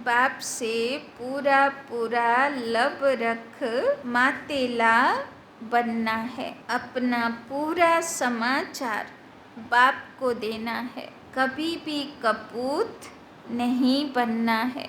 बाप से पूरा पूरा लब रख मातेला बनना है। अपना पूरा समाचार बाप को देना है। कभी भी कपूत नहीं बनना है।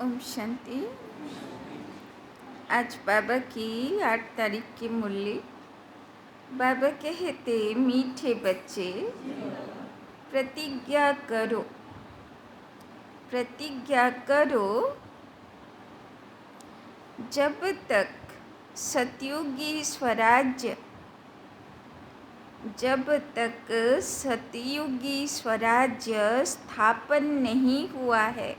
ओम शांति। आज बाबा की 8 तारीख की मुरली। बाबा कहते, मीठे बच्चे प्रतिज्ञा करो, प्रतिज्ञा करो, जब तक सतयुगी स्वराज्य, जब तक सतयुगी स्वराज्य स्थापन नहीं हुआ है,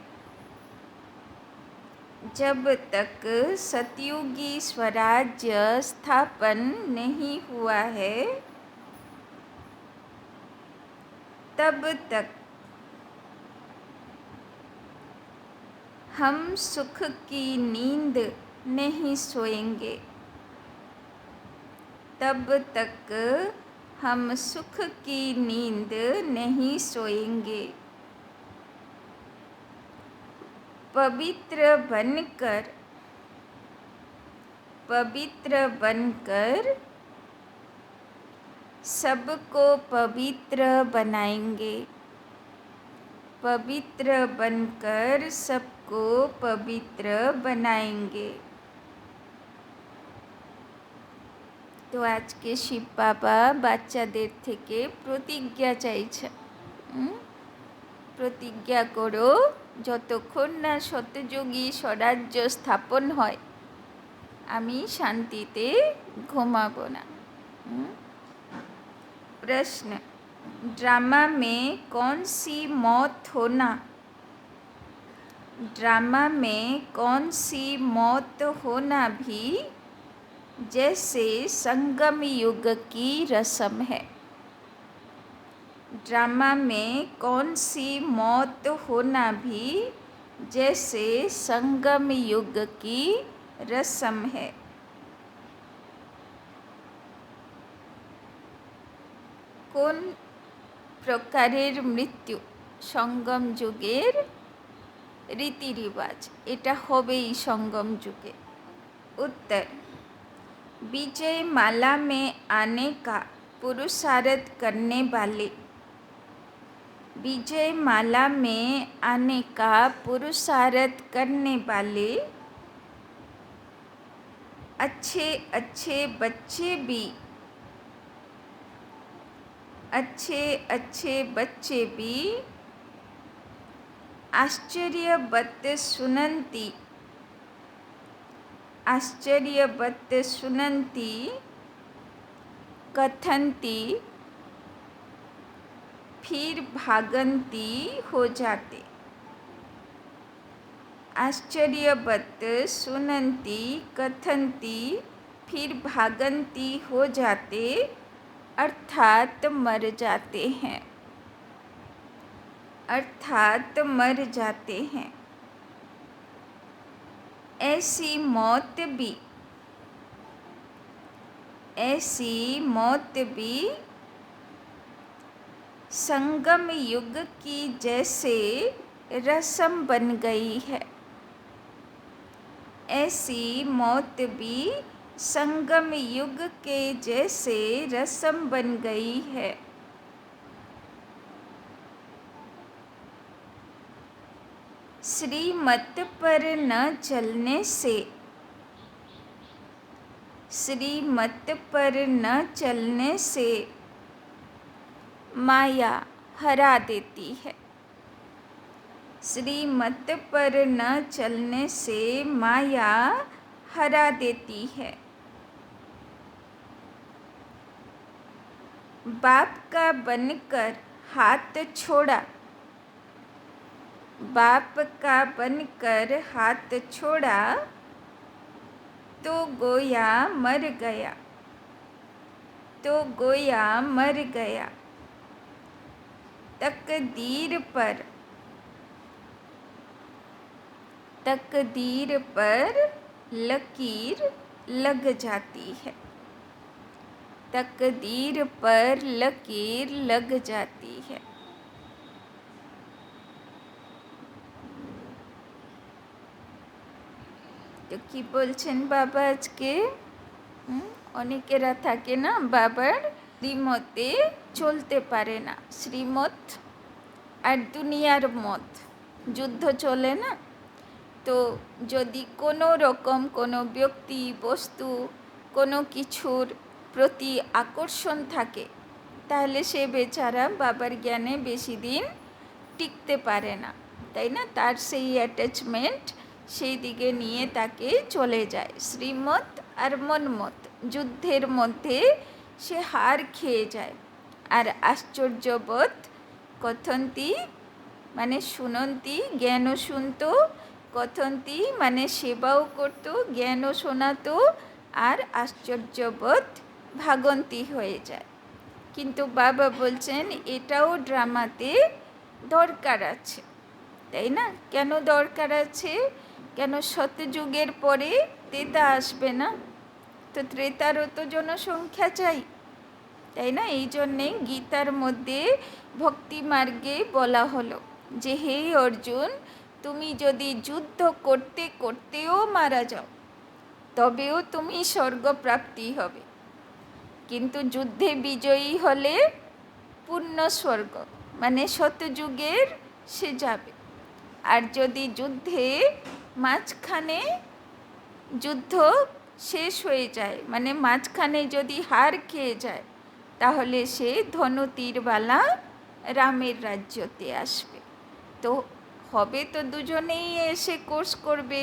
जब तक सतयुगी स्वराज्य स्थापन नहीं हुआ है, तब तक हम सुख की नींद नहीं सोएंगे। तब तक हम सुख की नींद नहीं सोएंगे। पवित्र बनकर, पवित्र बनकर सबको पवित्र बनाएंगे। पवित्र बनकर सबको पवित्र बनाएंगे। तो आज के शिव बाबा বাচ্চাদের থেকে প্রতিজ্ঞা চাইছে। প্রতিজ্ঞা করো, যতক্ষণ না সত্যযোগী স্বরাজ্য স্থাপন হয় আমি শান্তিতে ঘুমাবো না। प्रश्न, ड्रामा में कौन सी मौत होना, ड्रामा में कौन सी मौत होना भी जैसे संगम युग की रस्म है। ड्रामा में कौन सी मौत होना भी जैसे संगम युग की रस्म है। কোন প্রকারের মৃত্যু সঙ্গম যুগের रीति रिवाज, এটা হবেই সঙ্গম যুগে। उत्तर, विजय माला में आने का पुरुषार्थ करने वाले, विजय माला में आने का पुरुषार्थ करने वाले अच्छे अच्छे बच्चे भी, अच्छे अच्छे बच्चे भी आश्चर्यवत् सुनन्ति, आश्चर्यवत् सुनन्ति, कथन्ति, फिर भागन्ति हो जाते। आश्चर्यवत् सुनंती कथंती फिर भागंती हो जाते अर्थात मर जाते हैं, अर्थात मर जाते हैं। ऐसी मौत भी, ऐसी मौत भी संगम युग की जैसे रस्म बन गई है। ऐसी मौत भी संगम युग के जैसे रस्म बन गई है। श्रीमत पर न चलने से, श्रीमत पर न चलने से माया हरा देती है। श्रीमत पर न चलने से माया हरा देती है। बाप का बनकर हाथ छोड़ा, बाप का बनकर हाथ छोड़ा तो गोया मर गया, तो गोया मर गया। तकदीर पर, तकदीर पर लकीर लग जाती है, तकदीर पर लकीर लग जाती है। তো কি বলছেন বাবা আজকে? অনেকেরা থাকে না বাবার শ্রীমতে চলতে পারে না। শ্রীমত আর দুনিয়ার মত, যুদ্ধ চলে না, তো যদি কোনো রকম কোনো ব্যক্তি বস্তু কোনো কিছুর প্রতি আকর্ষণ থাকে তাহলে সে বেচারা বাবার জ্ঞানে বেশি দিন টিকতে পারে না, তাই না? তার সেই অ্যাটাচমেন্ট সেই দিকে নিয়ে তাকে চলে যায়। শ্রীমত আর মনমত যুদ্ধের মধ্যে সে হার খেয়ে যায়। আর আশ্চর্যবোধ কথন্তি মানে শুনন্তি, জ্ঞানও শুনতো, কথন্তি মানে সেবাও করতো, জ্ঞানও শোনাতো, আর আশ্চর্যবোধ ভাগন্তি হয়ে যায়। কিন্তু বাবা বলছেন এটাও ড্রামাতে দরকার আছে, তাই না? কেন দরকার আছে? কেন সত্যযুগের পরে ত্রেতা আসবে না? তো ত্রেতারও তো জনসংখ্যা চাই, তাই না? এই জন্যে গীতার মধ্যে ভক্তি মার্গে বলা হলো যে হে অর্জুন, তুমি যদি যুদ্ধ করতে করতেও মারা যাও তবেও তুমি স্বর্গপ্রাপ্তি হবে, কিন্তু যুদ্ধে বিজয়ী হলে পূর্ণ স্বর্গ মানে সত্যযুগের সে যাবে। আর যদি যুদ্ধে মাঝখানে যুদ্ধ শেষ হয়ে যায় মানে মাঝখানে যদি হার খেয়ে যায় তাহলে সে ধনু তীরওয়ালা রামের রাজ্যতে আসবে। তো হবে তো দুজনেই এসে কোর্স করবে,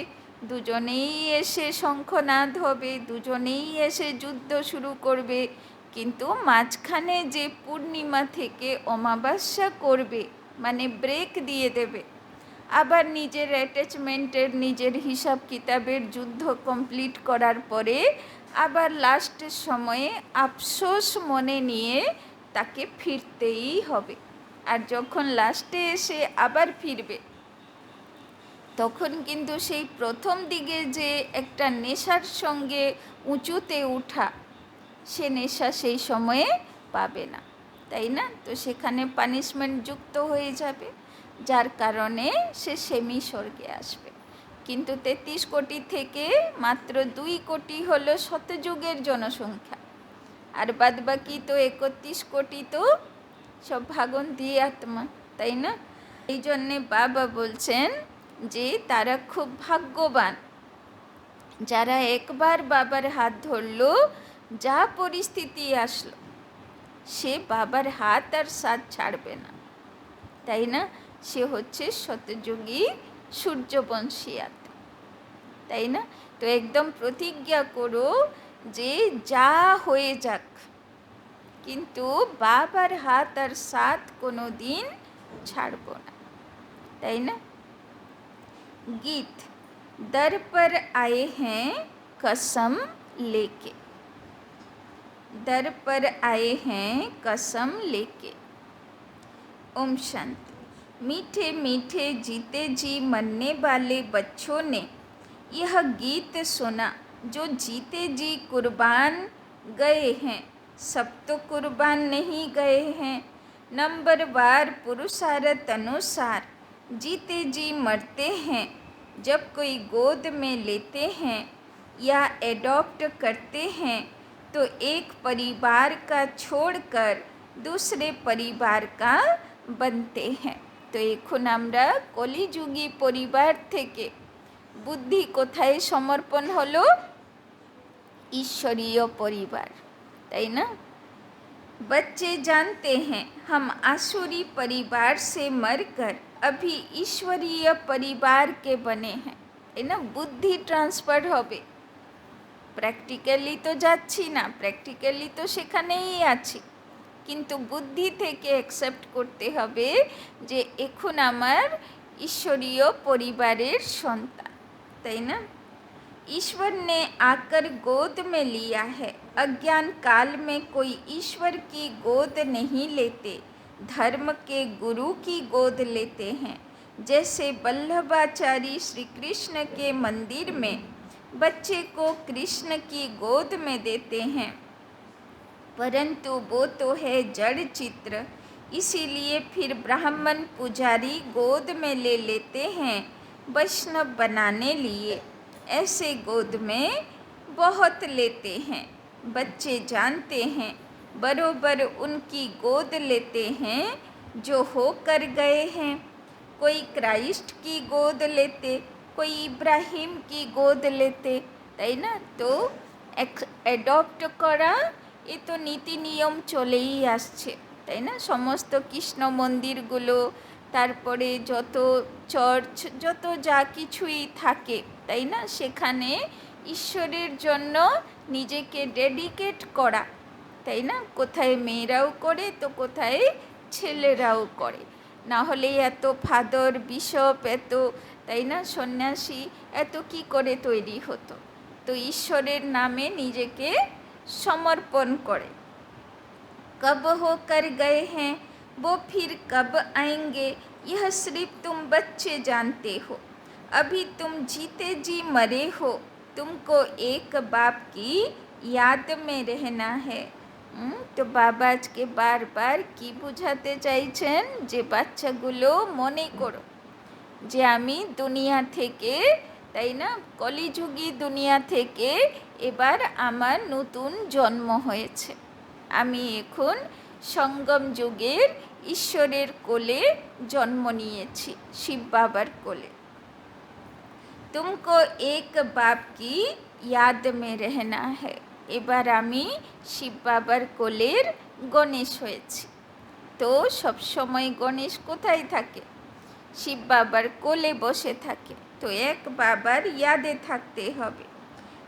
দুজনেই এসে শঙ্খনাদ হবে, দুজনেই এসে যুদ্ধ শুরু করবে, কিন্তু মাঝখানে যে পূর্ণিমা থেকে অমাবস্যা করবে মানে ব্রেক দিয়ে দেবে, আবার নিজের অ্যাটাচমেন্টের নিজের হিসাব কিতাবের যুদ্ধ কমপ্লিট করার পরে আবার লাস্টের সময়ে আফসোস মনে নিয়ে তাকে ফিরতেই হবে। আর যখন লাস্টে এসে আবার ফিরবে তখন কিন্তু সেই প্রথম দিকে যে একটা নেশার সঙ্গে উঁচুতে ওঠা সে নেশা সেই সময়ে পাবে না, তাই না? তো সেখানে পানিশমেন্ট যুক্ত হয়ে যাবে, যার কারণে সে সেমি স্বর্গে আসবে। কিন্তু 33 কোটি থেকে মাত্র 2 কোটি হলো শতযুগের জনসংখ্যা, আর বাদবাকি তো 31 কোটি তো সব ভাগন্তি আত্মা, তাই না? এই জন্যে বাবা বলছেন যে তারা খুব ভাগ্যবান যারা একবার বাবার হাত ধরলো, যা পরিস্থিতি আসলো সে বাবার হাত আর সাথ ছাড়বে না, তাই না? সে হচ্ছে শতযোগী সূর্যবংশী আত্মা, তাই না? তো একদম প্রতিজ্ঞা করো যে যা হয়ে যাক কিন্তু বাবার হাত আর সাথ কোনো দিন ছাড়ব না, তাই না? गीत। दर पर आए हैं कसम लेके, दर पर आए हैं कसम लेके। ओम शांति। मीठे मीठे जीते जी मरने वाले बच्चों ने यह गीत सुना। जो जीते जी कुर्बान गए हैं, सब तो कुर्बान नहीं गए हैं। नंबरवार पुरुषार्थ अनुसार जीते जी मरते हैं। जब कोई गोद में लेते हैं या एडॉप्ट करते हैं तो एक परिवार का छोड़कर दूसरे परिवार का बनते हैं। तो এখন আমরা কলিযুগী পরিবার থেকে বুদ্ধি কোথায় সমর্পণ হলো? ईश्वरीय परिवार, তাই না? बच्चे जानते हैं हम आसुरी परिवार से मरकर अभी ईश्वरीय परिवार के बने हैं, তাই না? বুদ্ধি ট্রান্সফার হবে। প্র্যাকটিক্যালি তো যাচ্ছি না, প্র্যাকটিক্যালি তো সেখানেই আছি, কিন্তু বুদ্ধি থেকে অ্যাকসেপ্ট করতে হবে যে এখন আমার ईश्वरीय परिवारेर সন্তান, তাই না? ईश्वर ने आकर गोद में लिया है। अज्ञान काल में कोई ईश्वर की गोद नहीं लेते, धर्म के गुरु की गोद लेते हैं। जैसे वल्लभाचारी श्री कृष्ण के मंदिर में बच्चे को कृष्ण की गोद में देते हैं, परंतु वो तो है जड़ चित्र, इसीलिए फिर ब्राह्मण पुजारी गोद में ले लेते हैं वैष्णव बनाने लिए। ऐसे गोद में बहुत लेते हैं। बच्चे जानते हैं बरोबर उनकी गोद लेते हैं जो होकर गए हैं। कोई क्राइस्ट की गोद लेते, कोई इब्राहिम की गोद लेते, তাই না? তো অ্যাডপ্ট করা এ তো নীতি নিয়ম চলেই আসছে, তাই না? সমস্ত কৃষ্ণ মন্দিরগুলো, তারপরে যত চার্চ, যত যা কিছুই থাকে, তাই না, সেখানে ঈশ্বরের জন্য নিজেকে ডেডিকেট করা, তাই না? কোথায় মেয়েরাও করে তো কোথায় ছেলেরাও করে। না হলে এত ফাদার, বিশপ, এত, তাই না, সন্ন্যাসী এত কি করে তৈরি হতো? তো ঈশ্বরের নামে নিজেকে সমর্পণ করে। कब होकर गए हैं वो फिर कब आएंगे, यह सिर्फ तुम बच्चे जानते हो। अभी तुम जीते जी मरे हो, तुमको एक बाप की याद में रहना है। তো বাবা আজকে বারবার কি বোঝাতে চাইছেন? যে বাচ্চাগুলো মনে করো যে আমি দুনিয়া থেকে, তাই না, কলিযুগী দুনিয়া থেকে এবার আমার নতুন জন্ম হয়েছে। আমি এখন সঙ্গম যুগের ঈশ্বরের কোলে জন্ম নিয়েছি, শিব বাবার কোলে। তুমকো এক বাপ কি ইয়াদ মে রহনা হ্যায়। এবার আমি শিব বাবার কোলের গণেশ হয়েছি। তো সবসময় গণেশ কোথায় থাকে? শিব বাবার কোলে বসে থাকে। তো এক বাবার ইয়াদে থাকতে হবে।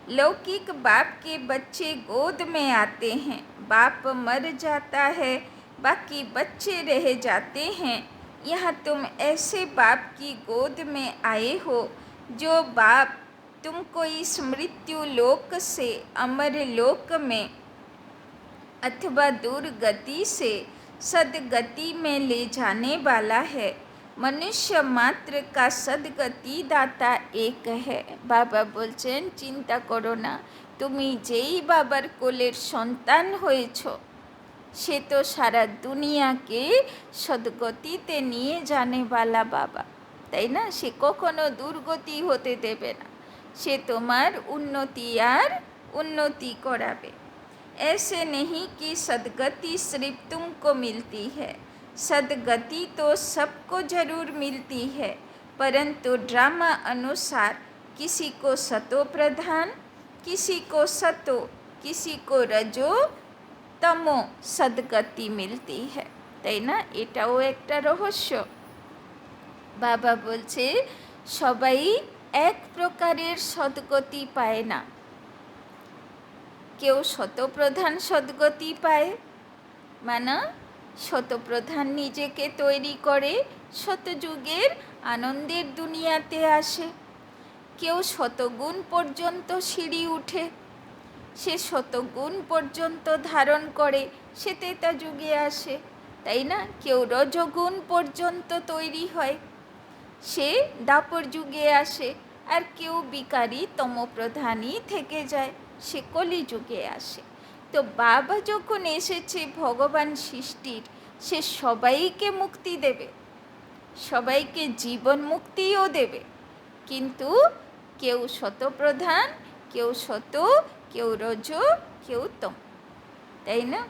लौकिक बाप के बच्चे गोद में आते हैं, बाप मर जाता है, बाकी बच्चे रह जाते हैं। यहाँ तुम ऐसे बाप की गोद में आए हो जो बाप तुमको इस मृत्यु लोक से अमर लोक में अथवा दुर्गति से सदगति में ले जाने वाला है। मनुष्य मात्र का सदगति दाता एक है। বাবা বলছেন চিন্তা করো না, তুমি যেই বাবার কোলের সন্তান হয়েছ সে তো সারা দুনিয়াকে সদ্গতিতে নিয়ে জানেওয়ালা বাবা, তাই না? সে কখনো দুর্গতি হতে দেবে না, সে তোমার উন্নতি আর উন্নতি করাবে। ऐसे नहीं कि सदगति सिर्फ तुमको मिलती है, सदगति तो सबको ज़रूर मिलती है, परंतु ड्रामा अनुसार किसी को सतो प्रधान, किसी को सतो, किसी को रजो तमो सदगति मिलती है, তাই না? এটাও একটা রহস্য। বাবা বলছে সবাই এক প্রকারের সদ্গতি পায় না। কেউ শতপ্রধান সদ্গতি পায়, মানে শতপ্রধান নিজেকে তৈরি করে শতযুগের আনন্দের দুনিয়াতে আসে। কেউ শতগুণ পর্যন্ত সিঁড়ি উঠে, সে শতগুণ পর্যন্ত ধারণ করে, সে ত্রেতা যুগে আসে, তাই না? কেউ রজগুণ পর্যন্ত তৈরি হয়, সে দাপর যুগে আসে। আর কেউ বিকারী তমপ্রধানই থেকে যায়, সে কলি যুগে আসে। তো বাবা যখন এসেছে ভগবান সৃষ্টির, সে সবাইকে মুক্তি দেবে, সবাইকে জীবন মুক্তিও দেবে। কিন্তু কেউ শতপ্রধান, কেউ শত, কেউ রজ, কেউ তম, তাই না?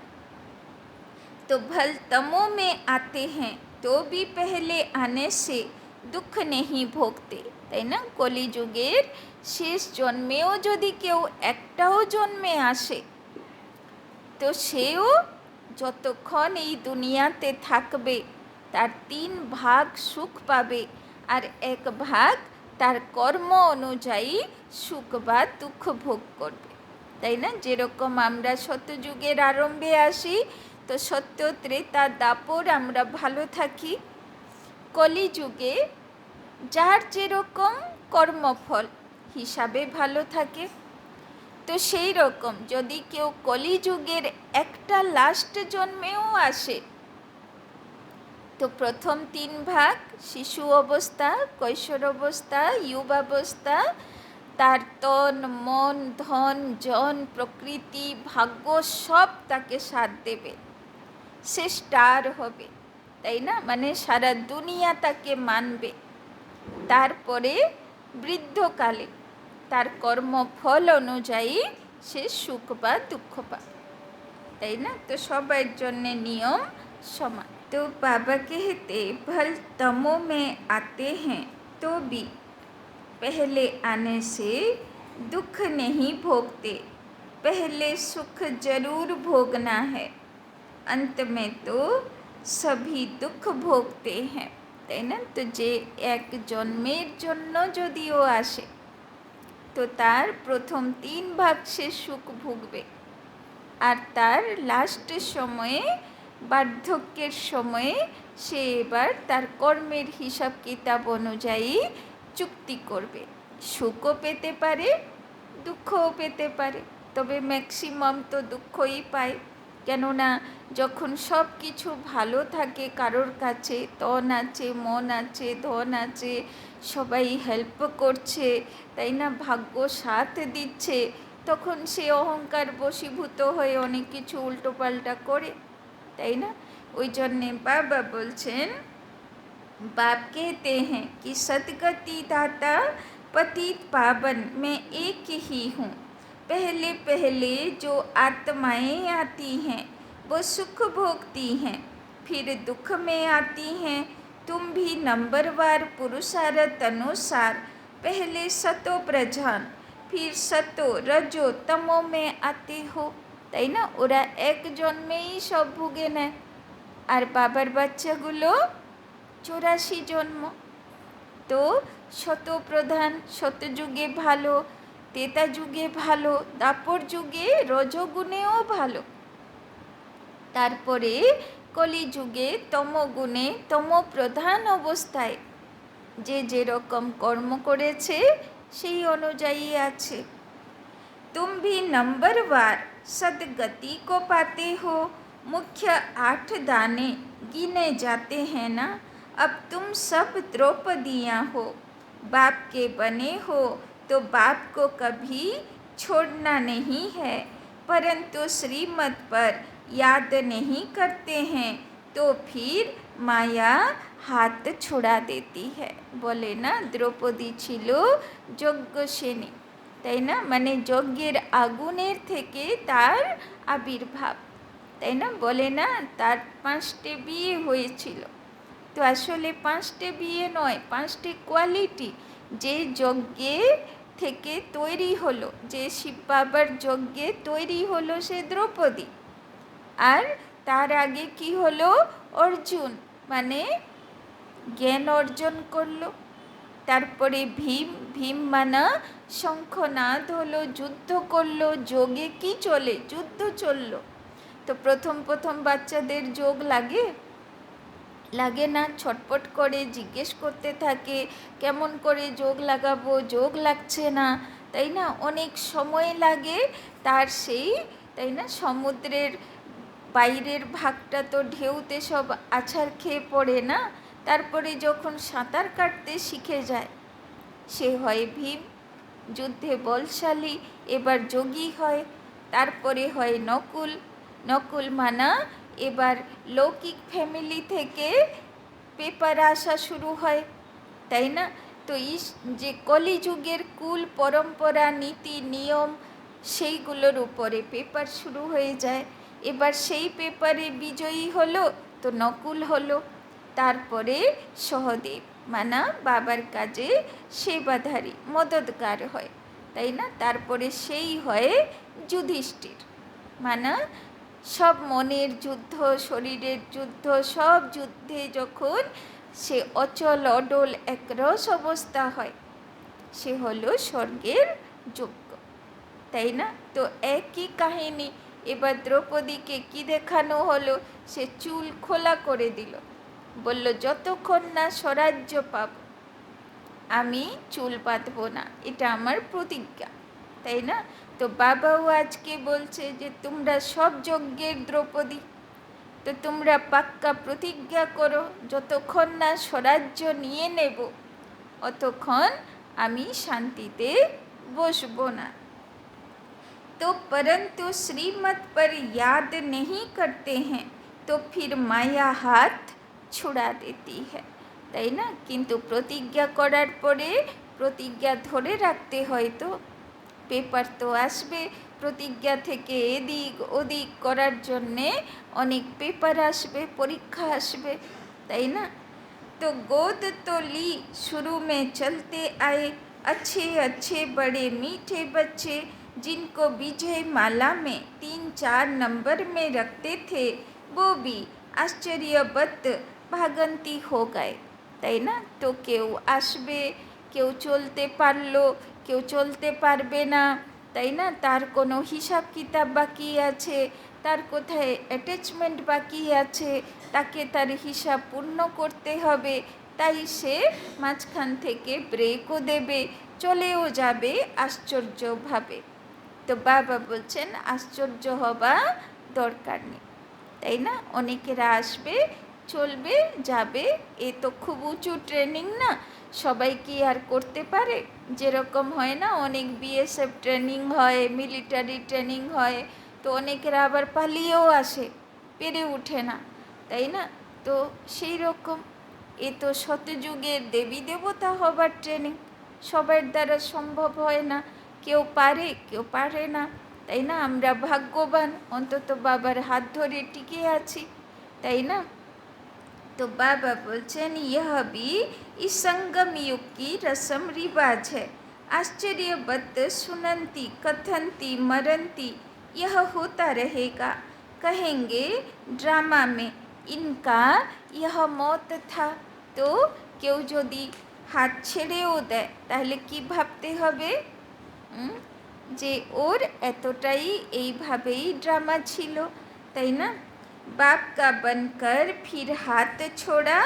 तो भल तमों में आते हैं तो भी पहले आने से দুঃখ নেহি ভোগতে, তাই না? কলিযুগের শেষ জন্মেও যদি কেউ একটাও জন্মে আসে, তো সেও যতক্ষণ এই দুনিয়াতে থাকবে তার 3 ভাগ সুখ পাবে, আর 1 ভাগ তার কর্ম অনুযায়ী সুখ বা দুঃখ ভোগ করবে, তাই না? যেরকম আমরা সত্যযুগের আরম্ভে আসি, তো সত্য, ত্রেতা, দাপর আমরা ভালো থাকি। কলিযুগে যার যেরকম কর্মফল হিসাবে ভালো থাকে। তো সেই রকম যদি কেউ কলিযুগের একটা লাস্ট জন্মেও আসে, তো প্রথম 3 ভাগ শিশু অবস্থা, কৈশোর অবস্থা, যুবাবস্থা, তার তন, মন, ধন, জন, প্রকৃতি, ভাগ্য সব তাকে সাথ দেবে, সে স্টার হবে, তাই না? মানে সারা দুনিয়া তাকে মানবে। তারপরে বৃদ্ধকালে তার কর্মফল অনুযায়ী সে সুখ বা দুঃখ পাবে, তাই না? তো সবার জন্য নিয়ম সমান। तो बाबा कहते भल तमों में आते हैं तो भी पहले आने से दुख नहीं भोगते, पहले सुख जरूर भोगना है, अंत में तो सभी दुख भोगते हैं, তাই না? তো যে এক জন্মের জন্য যদিও আসে, তো তার প্রথম 3 ভাগ সে সুখ ভুগবে, আর তার লাস্টের সময়ে, বার্ধক্যের সময়ে, সে এবার তার কর্মের হিসাব কিতাব অনুযায়ী চুক্তি করবে। সুখও পেতে পারে, দুঃখও পেতে পারে, তবে ম্যাক্সিমাম তো দুঃখই পায়। কেননা যখন সব কিছু ভালো থাকে কারোর কাছে, তন আছে, মন আছে, ধন আছে, সবাই হেল্প করছে, তাই না, ভাগ্য সাথ দিচ্ছে, তখন সে অহংকার বশীভূত হয়ে অনেক কিছু উল্টোপাল্টা করে, তাই না? ওই জন্যে বাবা বলছেন, बाप कहते हैं कि सदगति दाता पतित पावन मैं एक ही हूँ, पहले पहले जो आत्माएं आती हैं वो सुख भोगती हैं, फिर दुख में आती हैं। तुम भी नंबरवार पुरुषार्थ अनुसार पहले सतो प्रधान, फिर सतो रजो तमो में आते हो, তাই না? ওরা এক জন্মেই সব ভুগে নেয়, আর বাবার বাচ্চাগুলো 84 জন্ম। তো শতপ্রধান, শতযুগে ভালো, ত্রেতা যুগে ভালো, দাপর যুগে রজগুণেও ভালো, তারপরে কলিযুগে তমগুণে তমপ্রধান অবস্থায় যে যেরকম কর্ম করেছে সেই অনুযায়ী আছে। तुम भी नंबरवार सदगति को पाते हो, मुख्य 8 दाने गिने जाते हैं ना। अब तुम सब द्रौपदियाँ हो, बाप के बने हो, तो बाप को कभी छोड़ना नहीं है, परंतु श्रीमत पर याद नहीं करते हैं तो फिर माया हाथ छुड़ा देती है। बोले ना, द्रौपदी छिलो যজ্ঞসেনী, তাই না? মানে যজ্ঞের আগুনের থেকে তার আবির্ভাব, তাই না? বলে না তার 5টে বিয়ে হয়েছিল, তো আসলে 5টে বিয়ে নয়, 5টে কোয়ালিটি যে যজ্ঞে থেকে তৈরি হলো, যে শিব বাবার যজ্ঞে তৈরি হলো সে দ্রৌপদী। আর তার আগে কি হলো? অর্জুন, মানে জ্ঞান অর্জন করলো। তারপরে ভীম মানা শঙ্খনাদ হলো, যুদ্ধ করলো, যোগে কি চলে? যুদ্ধ চললো। তো প্রথম প্রথম বাচ্চাদের যোগ লাগে লাগে না, ছটপট করে জিজ্ঞেস করতে থাকে কেমন করে যোগ লাগাবো, যোগ লাগছে না, তাই না, অনেক সময় লাগে তার সেই, তাই না, সমুদ্রের বাইরের ভাগটা তো ঢেউতে সব আছাড় খেয়ে পড়ে না, তারপরে যখন সাঁতার কাটতে শিখে যায় সে হয় ভীম, যুদ্ধে বলশালী, এবার যোগী হয়, তারপরে হয় নকুল, নকুল মানা এবার লৌকিক ফ্যামিলি থেকে পেপার আসা শুরু হয়, তাই না। তো যে কলিযুগের কুল পরম্পরা নীতি নিয়ম সেইগুলোর উপরে পেপার শুরু হয়ে যায়, এবার সেই পেপারে বিজয়ী হলো তো নকুল হলো, তারপরে সহদেব মানা বাবার কাজে সেবাধারী মদতগার হয়, তাই না, তারপরে সেই হয় যুধিষ্ঠির মানা সব মনের যুদ্ধ শরীরের যুদ্ধ সব যুদ্ধে যখন সে অচল অডল একরস অবস্থা হয় সে হলো স্বর্গের যোগ্য, তাই না। তো একই কাহিনী এবার দ্রৌপদীকে কি দেখানো হলো, সে চুল খোলা করে দিল, বলল যতক্ষণ না স্বরাজ্য পাব আমি চুল বাঁধব না, এটা আমার প্রতিজ্ঞা, তাই না। তো বাবাও আজকে বলছে যে তোমরা সব যজ্ঞের দ্রৌপদী, তো তোমরা পাক্কা প্রতিজ্ঞা করো যতক্ষণ না স্বরাজ্য নিয়ে নেব অতক্ষণ আমি শান্তিতে বসবো না। तो परंतु श्रीमत पर याद नहीं करते हैं तो फिर माया हाथ छुड़ा देती है, তাই না, কিন্তু প্রতিজ্ঞা করার পরে প্রতিজ্ঞা ধরে রাখতে হয়, তো পেপার তো আসবে প্রতিজ্ঞা থেকে এদিক ওদিক করার জন্যে অনেক পেপার আসবে, পরীক্ষা আসবে, তাই না। तो गोद तो ली शुरू में चलते आए अच्छे अच्छे बड़े मीठे बच्चे जिनको विजय माला में 3-4 नंबर में रखते थे वो भी आश्चर्यवत भागंती हो गए, তাই না। তো কেউ আসবে, কেউ চলতে পারলো, কেউ চলতে পারবে না, তাই না, তার কোনো হিসাব কিতাব বাকি আছে, তার কোথায় অ্যাটাচমেন্ট বাকি আছে, তাকে তার হিসাব পূর্ণ করতে হবে, তাই সে মাঝখান থেকে ব্রেকও দেবে, চলেও যাবে আশ্চর্যভাবে। তো বাবা বলছেন আশ্চর্য হবা দরকার নেই, তাই না, অনেকেরা আসবে চলবে যাবে, এ তো খুব উঁচু ট্রেনিং না, সবাই কি আর করতে পারে, যেরকম হয় না অনেক বিএসএফ ট্রেনিং হয়, মিলিটারি ট্রেনিং হয়, তো অনেকেরা আবার পালিয়েও আসে, পেরে ওঠে না, তাই না। তো সেই রকম এ তো শতযুগের দেবী দেবতা হবার ট্রেনিং, সবার দ্বারা সম্ভব হয় না, কেউ পারে কেউ পারে না, তাই না। আমরা ভাগ্যবান অন্তত বাবার হাত ধরে টিকে আছি, তাই না। तो बाबा बोलছেন यह भी इस संगम युग की रस्म रिवाज है, आश्चर्यवत सुनंती कथनती मरंती यह होता रहेगा, कहेंगे ड्रामा में इनका यह मौत था। तो কেউ যদি হাত ছেড়েও দেয় তাহলে কি ভাবতে হবে, যে ওর এতটাই এইভাবেই ড্রামা ছিল, তাই না। बाप का बनकर फिर हाथ छोड़ा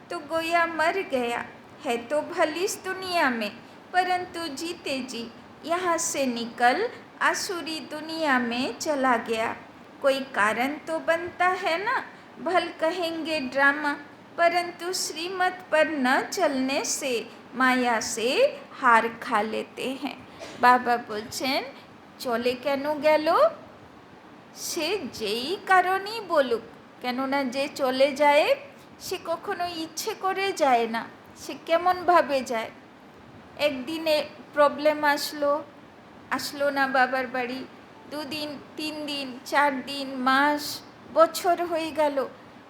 तो गोया मर गया है तो भली इस दुनिया में, परंतु जीते जी यहाँ से निकल आसुरी दुनिया में चला गया, कोई कारण तो बनता है ना, भल कहेंगे ड्रामा, परंतु श्रीमत पर न चलने से माया से हार खा लेते हैं। बाबा बोलছেন চলে কেন গেল, সে যেই কারণেই বলুক, কেননা যে চলে যায় সে কখনো ইচ্ছে করে যায় না, সে কেমনভাবে যায়, একদিনে প্রবলেম আসলো না বাবার বাড়ি, 2 দিন 3 দিন 4 দিন মাস বছর হয়ে গেল,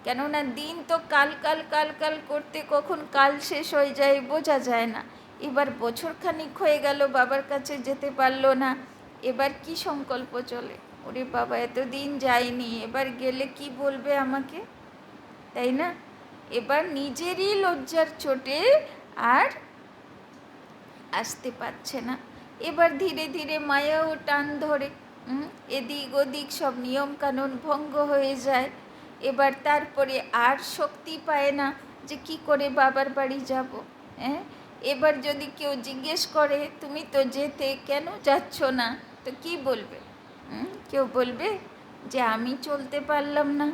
কেননা দিন তো কাল কাল কাল কাল করতে কখন কাল শেষ হয়ে যায় বোঝা যায় না, এবার বছরখানিক হয়ে গেল বাবার কাছে যেতে পারলো না, এবার কি সংকল্প চলে, ওরে বাবা এতদিন যায়নি এবার গেলে কি বলবে আমাকে, তাই না। এবার নিজেরই লজ্জার চোটে আর আসতে পারছে না, এবার ধীরে ধীরে মায়াও টান ধরে, এদিক ওদিক সব নিয়মকানুন ভঙ্গ হয়ে যায়। এবার তারপরে আর শক্তি পায় না যে কি করে বাবার বাড়ি যাব। হ্যাঁ, এবার যদি কেউ জিজ্ঞেস করে তুমি তো যেতে, কেন যাচ্ছ না, তো কি বলবে? কেউ বলবে যে আমি চলতে পারলাম না?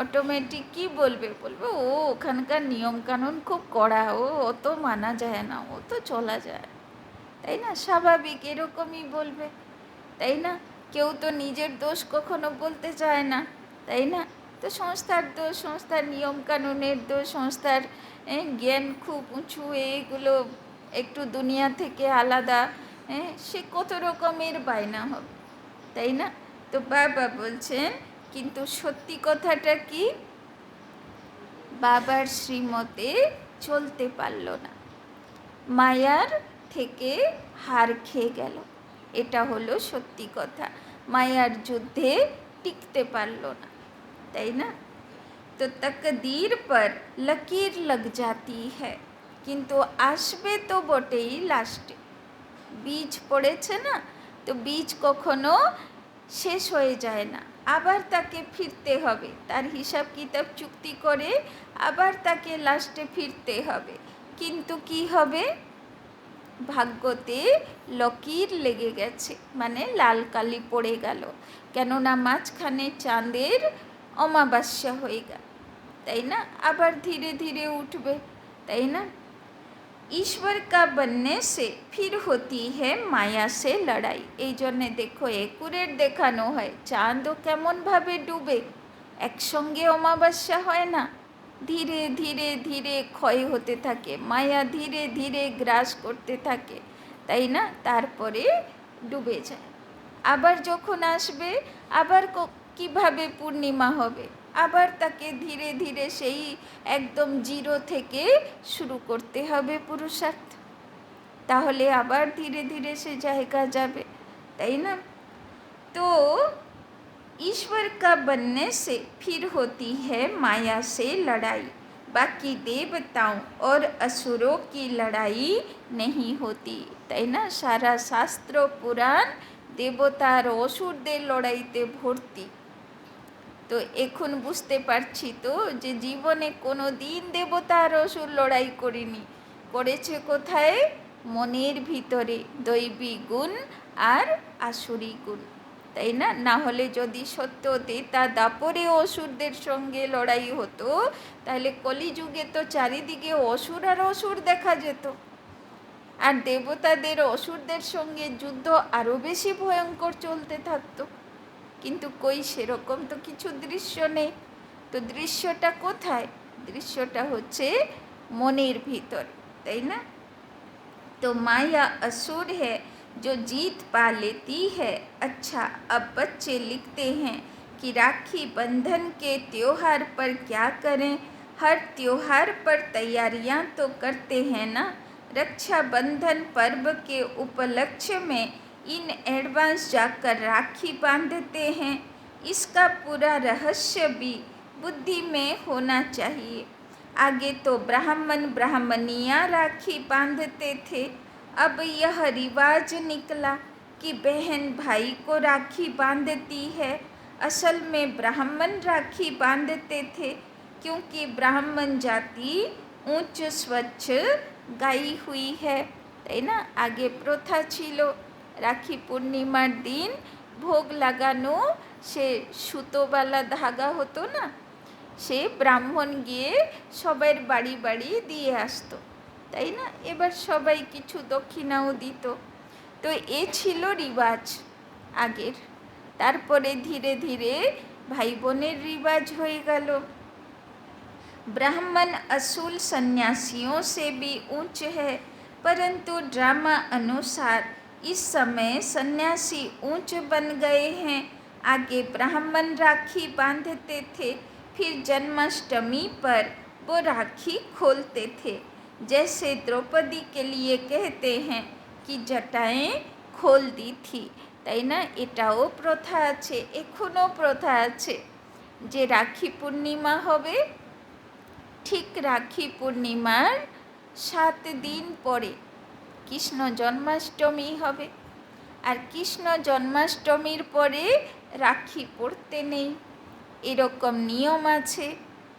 অটোমেটিক কি বলবে? বলবে ও ওখানকার নিয়মকানুন খুব কড়া, ও অত মানা যায় না, ও তো চলা যায়, তাই না? স্বাভাবিক এরকমই বলবে, তাই না? কেউ তো নিজের দোষ কখনো বলতে চায় না, তাই না? তো সংস্থার দোষ, সংস্থার নিয়মকানুনের দোষ, সংস্থার জ্ঞান খুব উঁচু, এইগুলো একটু দুনিয়া থেকে আলাদা, সে কত রকমের বায়না হবে, তাই না? তো বাবা বলছেন কিন্তু সত্যি কথাটা কি? বাবার শ্রীমতে চলতে পারল না, মায়ার থেকে হার খেয়ে গেল, এটা হলো সত্যি কথা। মায়ার যুদ্ধে টিকতে পারল না, তাই না? তো তকদীর পর লকির লগ জাতি হ্যায়, কিন্তু আসবে তো বটেই লাস্টে। বীজ পড়েছে না, তো বীজ কখনো শেষ হয়ে যায় না, আবার তাকে ফিরতে হবে, তার হিসাব কিতাব চুক্তি করে আবার তাকে লাস্টে ফিরতে হবে। কিন্তু কি হবে? ভাগ্যতে লকির লেগে গেছে, মানে লাল কালি পড়ে গেল, কেননা মাঝখানে চাঁদের অমাবস্যা হয়ে গেল, তাই না? আবার ধীরে ধীরে উঠবে, তাই না? ईश्वर का बनने से फिर होती है মায়া সে লড়াই। এই জন্যে দেখো একুরেট দেখানো হয়, চাঁদও কেমনভাবে ডুবে, একসঙ্গে অমাবস্যা হয় না, ধীরে ধীরে ধীরে ক্ষয় হতে থাকে, মায়া ধীরে ধীরে গ্রাস করতে থাকে, তাই না? তারপরে ডুবে যায়। আবার যখন আসবে, আবার কিভাবে পূর্ণিমা হবে, আবার তাকে ধীরে ধীরে সেই একদম জিরো থেকে শুরু করতে হবে পুরুষার্থ, তাহলে আবার ধীরে ধীরে সে জায়গা যাবে, তাই না? তো ईश्वर का बनने से फिर होती है माया से लड़ाई, बाकी देवताओं और असुरों की लड़ाई नहीं होती, তাই না? সারা শাস্ত্র পুরাণ দেবতার অসুরদের লড়াইতে ভর্তি। তো এখন বুঝতে পারছি তো যে জীবনে কোনো দিন দেবতা আর অসুর লড়াই করিনি, করেছে কোথায়? মনের ভিতরে দৈবী গুণ আর আসুরি গুণ, তাই না? না হলে যদি সত্য দেতা দাপরে অসুরদের সঙ্গে লড়াই হতো, তাহলে কলিযুগে তো চারিদিকে অসুর আর অসুর দেখা যেত, আর দেবতাদের অসুরদের সঙ্গে যুদ্ধ আরও বেশি ভয়ঙ্কর চলতে থাকতো। কিন্তু কই সেরকম তো কিছু দৃশ্য নেই। তো দৃশ্যটা কোথায়? দৃশ্যটা হচ্ছে মনের ভিতর, তাই না? तो माया असुर है जो जीत पा लेती है। अच्छा, अब बच्चे लिखते हैं कि राखी बंधन के त्योहार पर क्या करें? हर त्योहार पर तैयारियां तो करते हैं ना। रक्षाबंधन पर्व के उपलक्ष्य में इन एडवांस जाकर राखी बांधते हैं। इसका पूरा रहस्य भी बुद्धि में होना चाहिए। आगे तो ब्राह्मण ब्राह्मणियाँ राखी बांधते थे, अब यह रिवाज निकला कि बहन भाई को राखी बांधती है। असल में ब्राह्मण राखी बांधते थे, क्योंकि ब्राह्मण जाति ऊंच स्वच्छ गाई हुई है, তাই না? আগে প্রথা ছিল রাখি পূর্ণিমার দিন ভোগ লাগানো, সে সুতোওয়ালা ধাগা হতো না, সে ব্রাহ্মণ গিয়ে সবার বাড়ি বাড়ি দিয়ে আসতো, তাই না? এবার সবাই কিছু দক্ষিণাও দিত। তো এ ছিল রিবাজ আগের। তারপরে ধীরে ধীরে ভাই বোনের রিবাজ হয়ে গেল। ब्राह्मण असूल सन्यासियों से भी ऊंच है, परंतु ड्रामा अनुसार इस समय सन्यासी ऊंच बन गए हैं। आगे ब्राह्मण राखी बांधते थे, फिर जन्माष्टमी पर वो राखी खोलते थे, जैसे द्रौपदी के लिए कहते हैं कि जटाएं खोल दी थी, তাই না? এটাও প্রথা আছে, এখনও প্রথা আছে যে রাখি পূর্ণিমা হবে, ঠিক রাখি পূর্ণিমার 7 দিন পরে কৃষ্ণ জন্মাষ্টমী হবে। আর কৃষ্ণ জন্মাষ্টমীর পরে রাখি পড়তে নেই, এরকম নিয়ম আছে,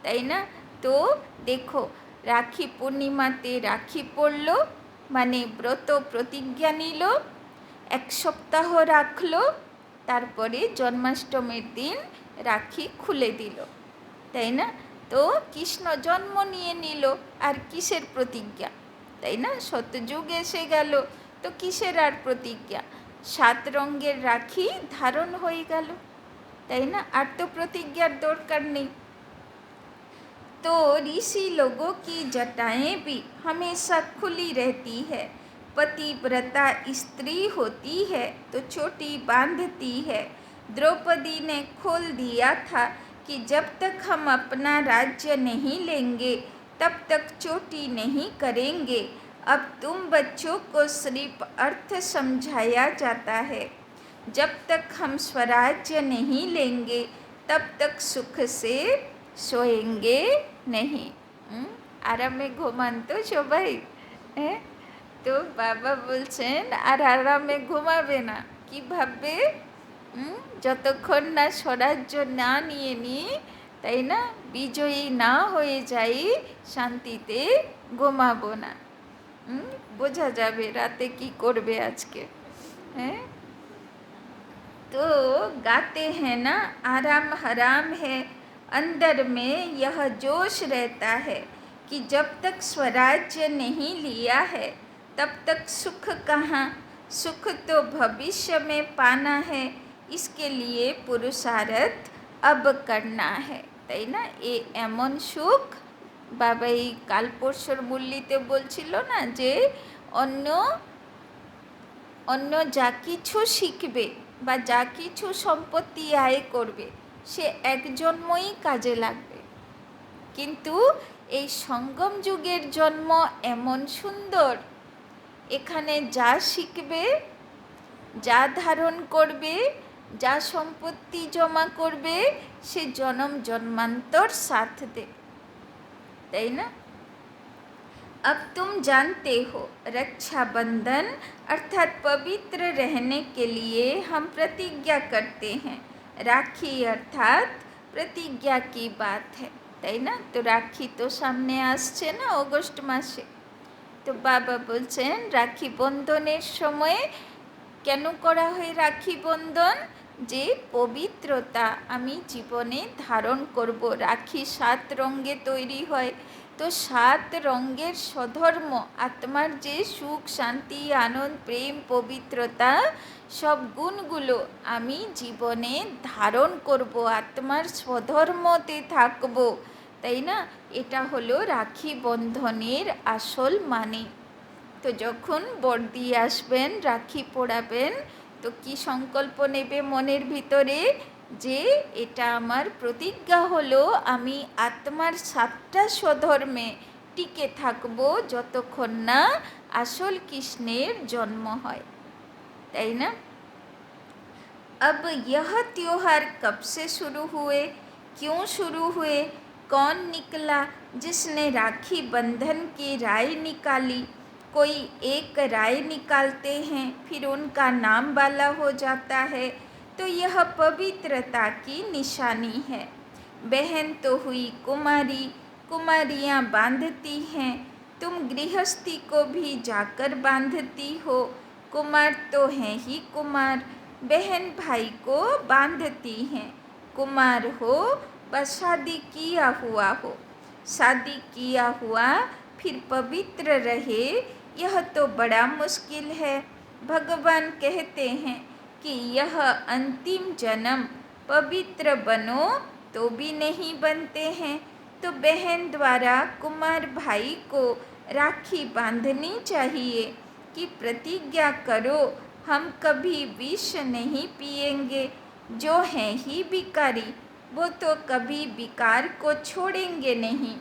তাই না? তো দেখো, রাখি পূর্ণিমাতে রাখি পড়লো, মানে ব্রত প্রতিজ্ঞা নিল, 1 সপ্তাহ রাখলো, তারপরে জন্মাষ্টমীর দিন রাখি খুলে দিল, তাই না? তো কৃষ্ণ জন্ম নিয়ে নিল, আর কিসের প্রতিজ্ঞা, তাই না? সত্যযুগ এসে গেল, তো কিসের আর প্রতিজ্ঞা? 7 রঙের রাখি ধারণ হয়ে গেল, তাই না? আর তো প্রতিজ্ঞার দরকার নেই। तो ऋषि लोगों की जटाएं भी हमेशा खुली रहती है। पतिव्रता स्त्री होती है तो चोटी बांधती है। द्रौपदी ने खोल दिया था कि जब तक हम अपना राज्य नहीं लेंगे तब तक चोटी नहीं करेंगे। अब तुम बच्चों को सिर्फ अर्थ समझाया जाता है। जब तक हम स्वराज्य नहीं लेंगे तब तक सुख से শোয়েঙ্গে নেহি। আরামে ঘুমান তো সবাই, হ্যাঁ? তো বাবা বলছেন আর আরামে ঘুমাবে না, কি ভাববে? যতক্ষণ না স্বরাজ্য না নিয়ে নিই, তাই না, বিজয়ী না হয়ে যাই, শান্তিতে ঘুমাবো না। বোঝা যাবে রাতে কি করবে আজকে, হ্যাঁ? तो गाते हैं ना, आराम हराम है, अंदर में यह जोश रहता है कि जब तक स्वराज्य नहीं लिया है तब तक सुख कहाँ, सुख तो भविष्य में पाना है, इसके लिए पुरुषार्थ अब करना है, তাই না? এ এমন সুখ, বাবা এই কাল পরশুর মুরলিতে বলছিল না যে অন্য অন্য যা কিছু শিখবে বা যা কিছু সম্পত্তি আয় করবে সে এক জন্মই কাজে লাগবে, কিন্তু এই সঙ্গম যুগের জন্ম এমন সুন্দর, এখানে যা শিখবে, যা ধারণ করবে, যা সম্পত্তি জমা করবে, সে জন্ম জন্মান্তর সাথ দেবে, তাই না? अब तुम जानते हो, रक्षाबंधन अर्थात पवित्र रहने के लिए हम प्रतिज्ञा करते हैं। राखी अर्थात प्रतिज्ञा की बात है, তাই না? তো রাখি তো সামনে আসছে না অগস্ট মাসে, তো বাবা বলছেন রাখি বন্ধনের সময় কেন করা হয় রাখি বন্ধন? যে পবিত্রতা আমি জীবনে ধারণ করব। রাখি 7 রঙে তৈরি হয়, তো 7 রঙের স্বধর্ম আত্মার যে সুখ, শান্তি, আনন্দ, প্রেম, পবিত্রতা, সব গুণগুলো আমি জীবনে ধারণ করব, আত্মার স্বধর্মতে থাকব, তাই না? এটা হলো রাখি বন্ধনের আসল মানে। তো যখন বড়দি আসবেন, রাখি পড়াবেন, তো কি সংকল্প নেবে মনের ভিতরে? যে এটা আমার প্রতিজ্ঞা হলো আমি আত্মার 7টা স্বধর্মে টিকে থাকব যতক্ষণ না আসল কৃষ্ণের জন্ম হয়, তাই না? अब यह त्योहार कब से शुरू हुए, क्यों शुरू हुए, कौन निकला जिसने राखी बंधन की राय निकाली? कोई एक राय निकालते हैं, फिर उनका नाम वाला हो जाता है, तो यह पवित्रता की निशानी है। बहन तो हुई कुमारी, कुमारियाँ बांधती हैं, तुम गृहस्थी को भी जाकर बांधती हो, कुमार तो हैं ही कुमार, बहन भाई को बांधती हैं, कुमार हो व शादी किया हुआ हो, शादी किया हुआ फिर पवित्र रहे, यह तो बड़ा मुश्किल है। भगवान कहते हैं कि यह अंतिम जन्म पवित्र बनो तो भी नहीं बनते हैं, तो बहन द्वारा कुमार भाई को राखी बांधनी चाहिए कि प्रतिज्ञा करो हम कभी विष नहीं पिएंगे, जो हैं ही भिखारी वो तो कभी विकार को छोड़ेंगे नहीं,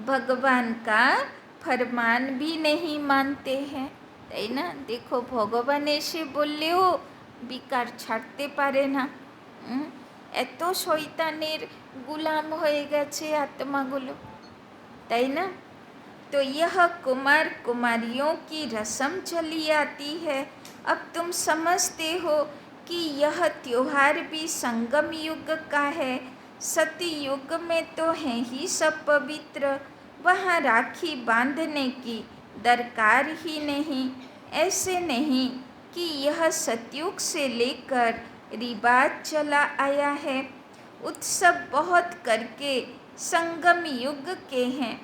भगवान का फरमान भी नहीं मानते हैं, তাই না? দেখো ভগবান এসে বললেও বিকার ছাড়তে পারে না, এত শয়তানের গুলাম হয়ে গেছে আত্মাগুলো, তাই না? তো तो यह कुमार कुमारियों की रस्म चली आती है। अब तुम समझते हो कि यह त्योहार भी संगम युग का है। सती युग में तो है ही सब पवित्र, वहाँ राखी बांधने की दरकार ही नहीं। ऐसे नहीं कि यह सतयुग से लेकर रिवाज चला आया है। उत्सव बहुत करके संगम युग के हैं।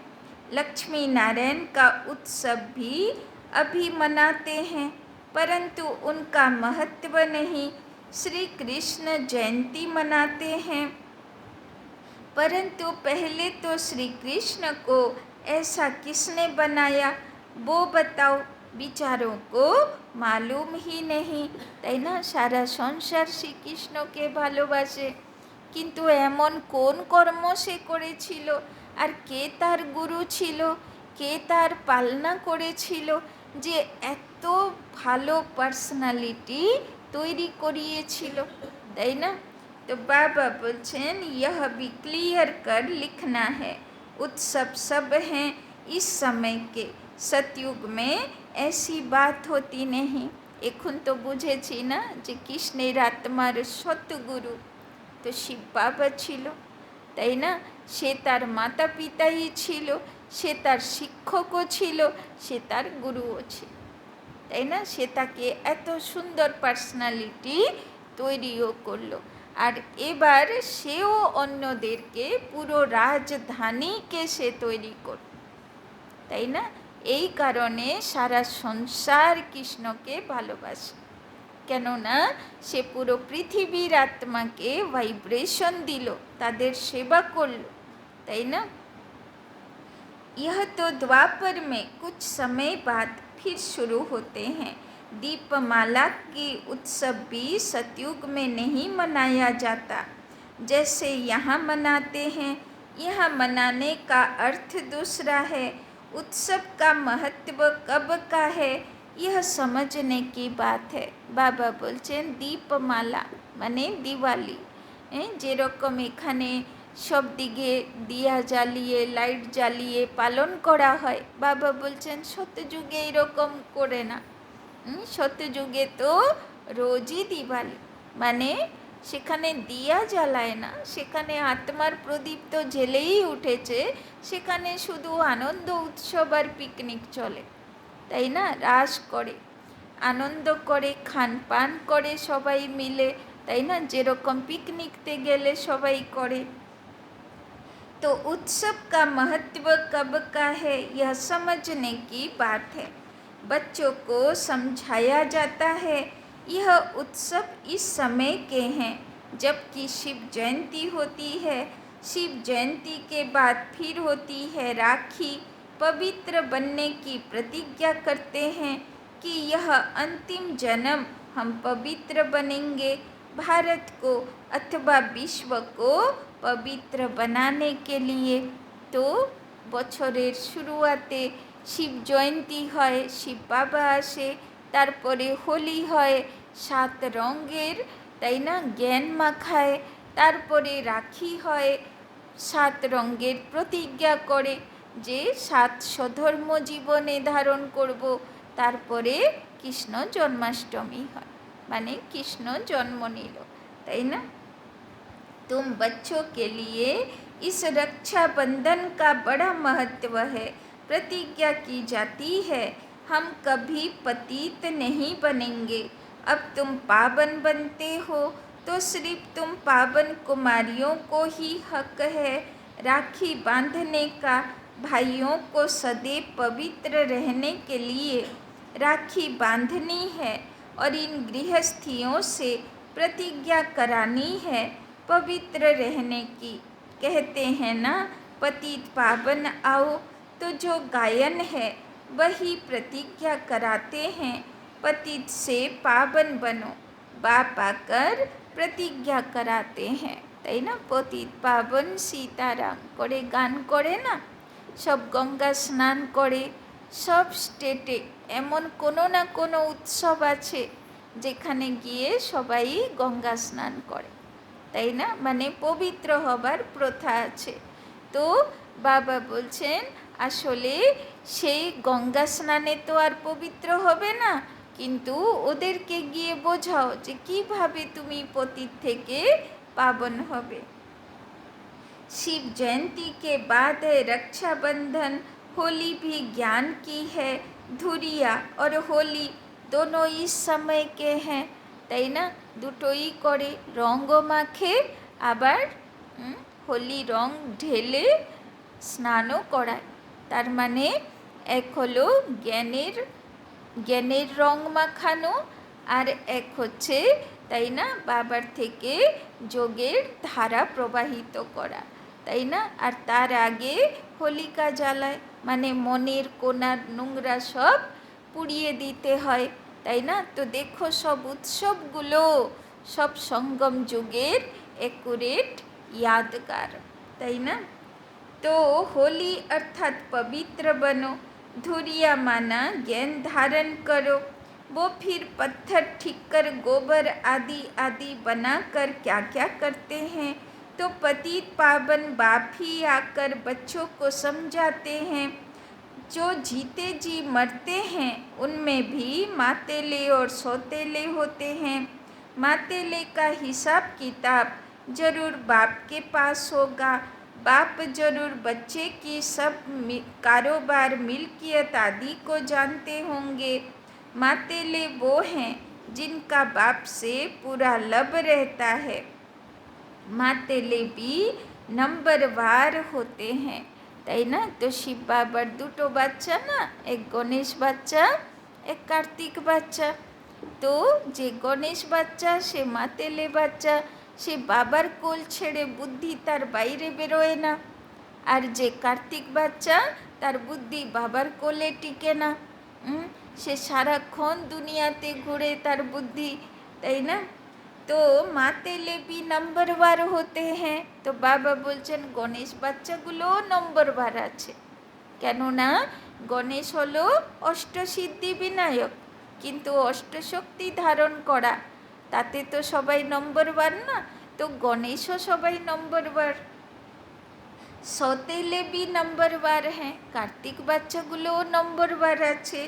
लक्ष्मी नारायण का उत्सव भी अभी मनाते हैं, परंतु उनका महत्व नहीं। श्री कृष्ण जयंती मनाते हैं, परंतु पहले तो श्री कृष्ण को ऐसा किसने बनाया वो बताओ। बिचारों को मालूम ही नहीं, তাই না? সারা সংসার শ্রীকৃষ্ণকে ভালোবাসে, কিন্তু এমন কোন কর্ম সে করেছিল, আর কে তার গুরু ছিল, কে তার পালনা করেছিল যে এত ভালো পার্সোনালিটি তৈরি করিয়েছিল, তাই না? तो बाबा बोलছেন यह भी क्लियर कर लिखना है। उत्सव सब हैं इस समय के, सतयुग में ऐसी बात होती नहीं। এখন তো বুঝেছি না যে কৃষ্ণের আত্মার সতগুরু তো শিব বাবা ছিল, তাই না? সে তার মাতা পিতাই ছিল, সে তার শিক্ষকও ছিল, সে তার গুরুও ছিল, তাই না? সে তাকে এত সুন্দর পার্সোনালিটি তৈরিও করলো, আর এবার সেও অন্যদেরকে পুরো রাজধানীকে সে তৈরি করল, তাই না? এই কারণে সারা সংসার কৃষ্ণকে ভালোবাসে, কেননা সে পুরো পৃথিবীর আত্মাকে ভাইব্রেশন দিল, তাদের সেবা করল, তাই না? यह तो द्वापर में कुछ समय बाद फिर शुरू होते हैं। दीपमाला की उत्सव भी सतयुग में नहीं मनाया जाता जैसे यहाँ मनाते हैं। यह मनाने का अर्थ दूसरा है। उत्सव का महत्व कब का है यह समझने की बात है। बाबा बोलছেন दीपमाला মানে দিওয়ালি, যেরকম এখানে সব দিকে দিয়া জ্বালিয়ে লাইট জ্বালিয়ে পালন করা হয়, বাবা বলছেন সত্যযুগে এরকম করে না। সত্যযুগে তো রোজই দিওয়ালি, মানে সেখানে দিয়া জ্বালায় না, সেখানে আত্মার প্রদীপ তো জ্বেলেই উঠেছে, সেখানে শুধু আনন্দ উৎসব আর পিকনিক চলে, তাই না? রাস করে, আনন্দ করে, খান পান করে সবাই মিলে, তাই না? যেরকম পিকনিকতে গেলে সবাই করে। तो उत्सव का महत्व कब का है यह समझने की बात है। बच्चों को समझाया जाता है यह उत्सव इस समय के हैं जबकि शिव जयंती होती है। शिव जयंती के बाद फिर होती है राखी। पवित्र बनने की प्रतिज्ञा करते हैं कि यह अंतिम जन्म हम पवित्र बनेंगे। भारत को अथवा विश्व को पवित्र बनाने के लिए तो বছরের শুরুয়াতে শিব জয়ন্তী হয়, শিব বাবা আসে, তারপরে হোলি হয়, 7 রঙের, তাই না, জ্ঞান মাখায়, তারপরে রাখি হয়, 7 রঙের প্রতিজ্ঞা করে যে 7 স্বধর্ম জীবনে ধারণ করব, তারপরে কৃষ্ণ জন্মাষ্টমী হয়, মানে কৃষ্ণ জন্ম নিল, তাই না? तुम बच्चों के लिए इस रक्षाबंधन का बड़ा महत्व है। प्रतिज्ञा की जाती है हम कभी पतित नहीं बनेंगे। अब तुम पावन बनते हो तो सिर्फ तुम पावन कुमारियों को ही हक है राखी बांधने का। भाइयों को सदैव पवित्र रहने के लिए राखी बांधनी है और इन गृहस्थियों से प्रतिज्ञा करानी है पवित्र रहने की। कहते हैं ना पतित पावन आओ, तो जो गायन है वही प्रतिज्ञा कराते हैं पतित से पावन बनो। बाप आकर प्रतिज्ञा कराते हैं, তাই না? পতিত পাবন সীতারাম করে গান করে না, সব গঙ্গা স্নান করে। সব স্টেটে এমন কোনো না কোনো উৎসব আছে যেখানে গিয়ে সবাই গঙ্গা স্নান করে, তাই না? মানে পবিত্র হবার প্রথা আছে। তো বাবা বলছেন আসলে সেই গঙ্গা স্নানে তো আর পবিত্র হবে না, কিন্তু ওদেরকে গিয়ে বোঝাও যে কিভাবে তুমি পতিত থেকে पावन হবে। शिव जयंती के बाद है रक्षाबंधन। होली भी ज्ञान की है। धुरिया और होली दोनों इस समय के हैं, তাই না? দুটোই করে, রঙও মাখে, আবার হোলি রং ঢেলে স্নানও করায়। তার মানে এক হলো জ্ঞানের রং মাখানো, আর এক হচ্ছে, তাই না, বাবার থেকে যোগের ধারা প্রবাহিত করা, তাই না? আর তার আগে হোলিকা জ্বালায়, মানে মনের কোনার নোংরা সব পুড়িয়ে দিতে হয়, তাই না? তো দেখো সব উৎসবগুলো সব সঙ্গম যুগের एक्यूरेट यादगार, তাই না? तो होली अर्थात पवित्र बनो। धुरिया माना ज्ञान धारण करो। वो फिर पत्थर ठिक्कर गोबर आदि आदि बनाकर क्या क्या करते हैं, तो पतित पावन बाप ही आकर बच्चों को समझाते हैं। जो जीते जी मरते हैं उनमें भी मातेले और सौतेले होते हैं। मातेले का हिसाब किताब जरूर बाप के पास होगा। बाप जरूर बच्चे की सब कारोबार मिल्कियत आदि को जानते होंगे। मातेले वो हैं जिनका बाप से पूरा लब रहता है। मातेले भी नंबरवार होते हैं, তাই না? তো শিব বাবার দুটো বাচ্চা না, এক গণেশ বাচ্চা, এক কার্তিক বাচ্চা। তো যে গণেশ বাচ্চা সে মাতেলে বাচ্চা, সে বাবার কোল ছেড়ে বুদ্ধি তার বাইরে বেরোয় না। আর যে কার্তিক বাচ্চা, তার বুদ্ধি বাবার কোলে টিকে না, সে সারাক্ষণ দুনিয়াতে ঘুরে তার বুদ্ধি, তাই না? তো মাতেলে বি নম্বরবার হতে হ্যাঁ। তো বাবা বলছেন গণেশ বাচ্চাগুলো নম্বরবার আছে, কেননা গণেশ হলো অষ্টসিদ্ধি বিনায়ক, কিন্তু অষ্টশক্তি ধারণ করা, তাতে তো সবাই নম্বরবার না, তো গণেশও সবাই নম্বরবার। सौतेले भी नंबरवार हैं, कार्तिक बच्चाগুলোও नंबरवार আছে।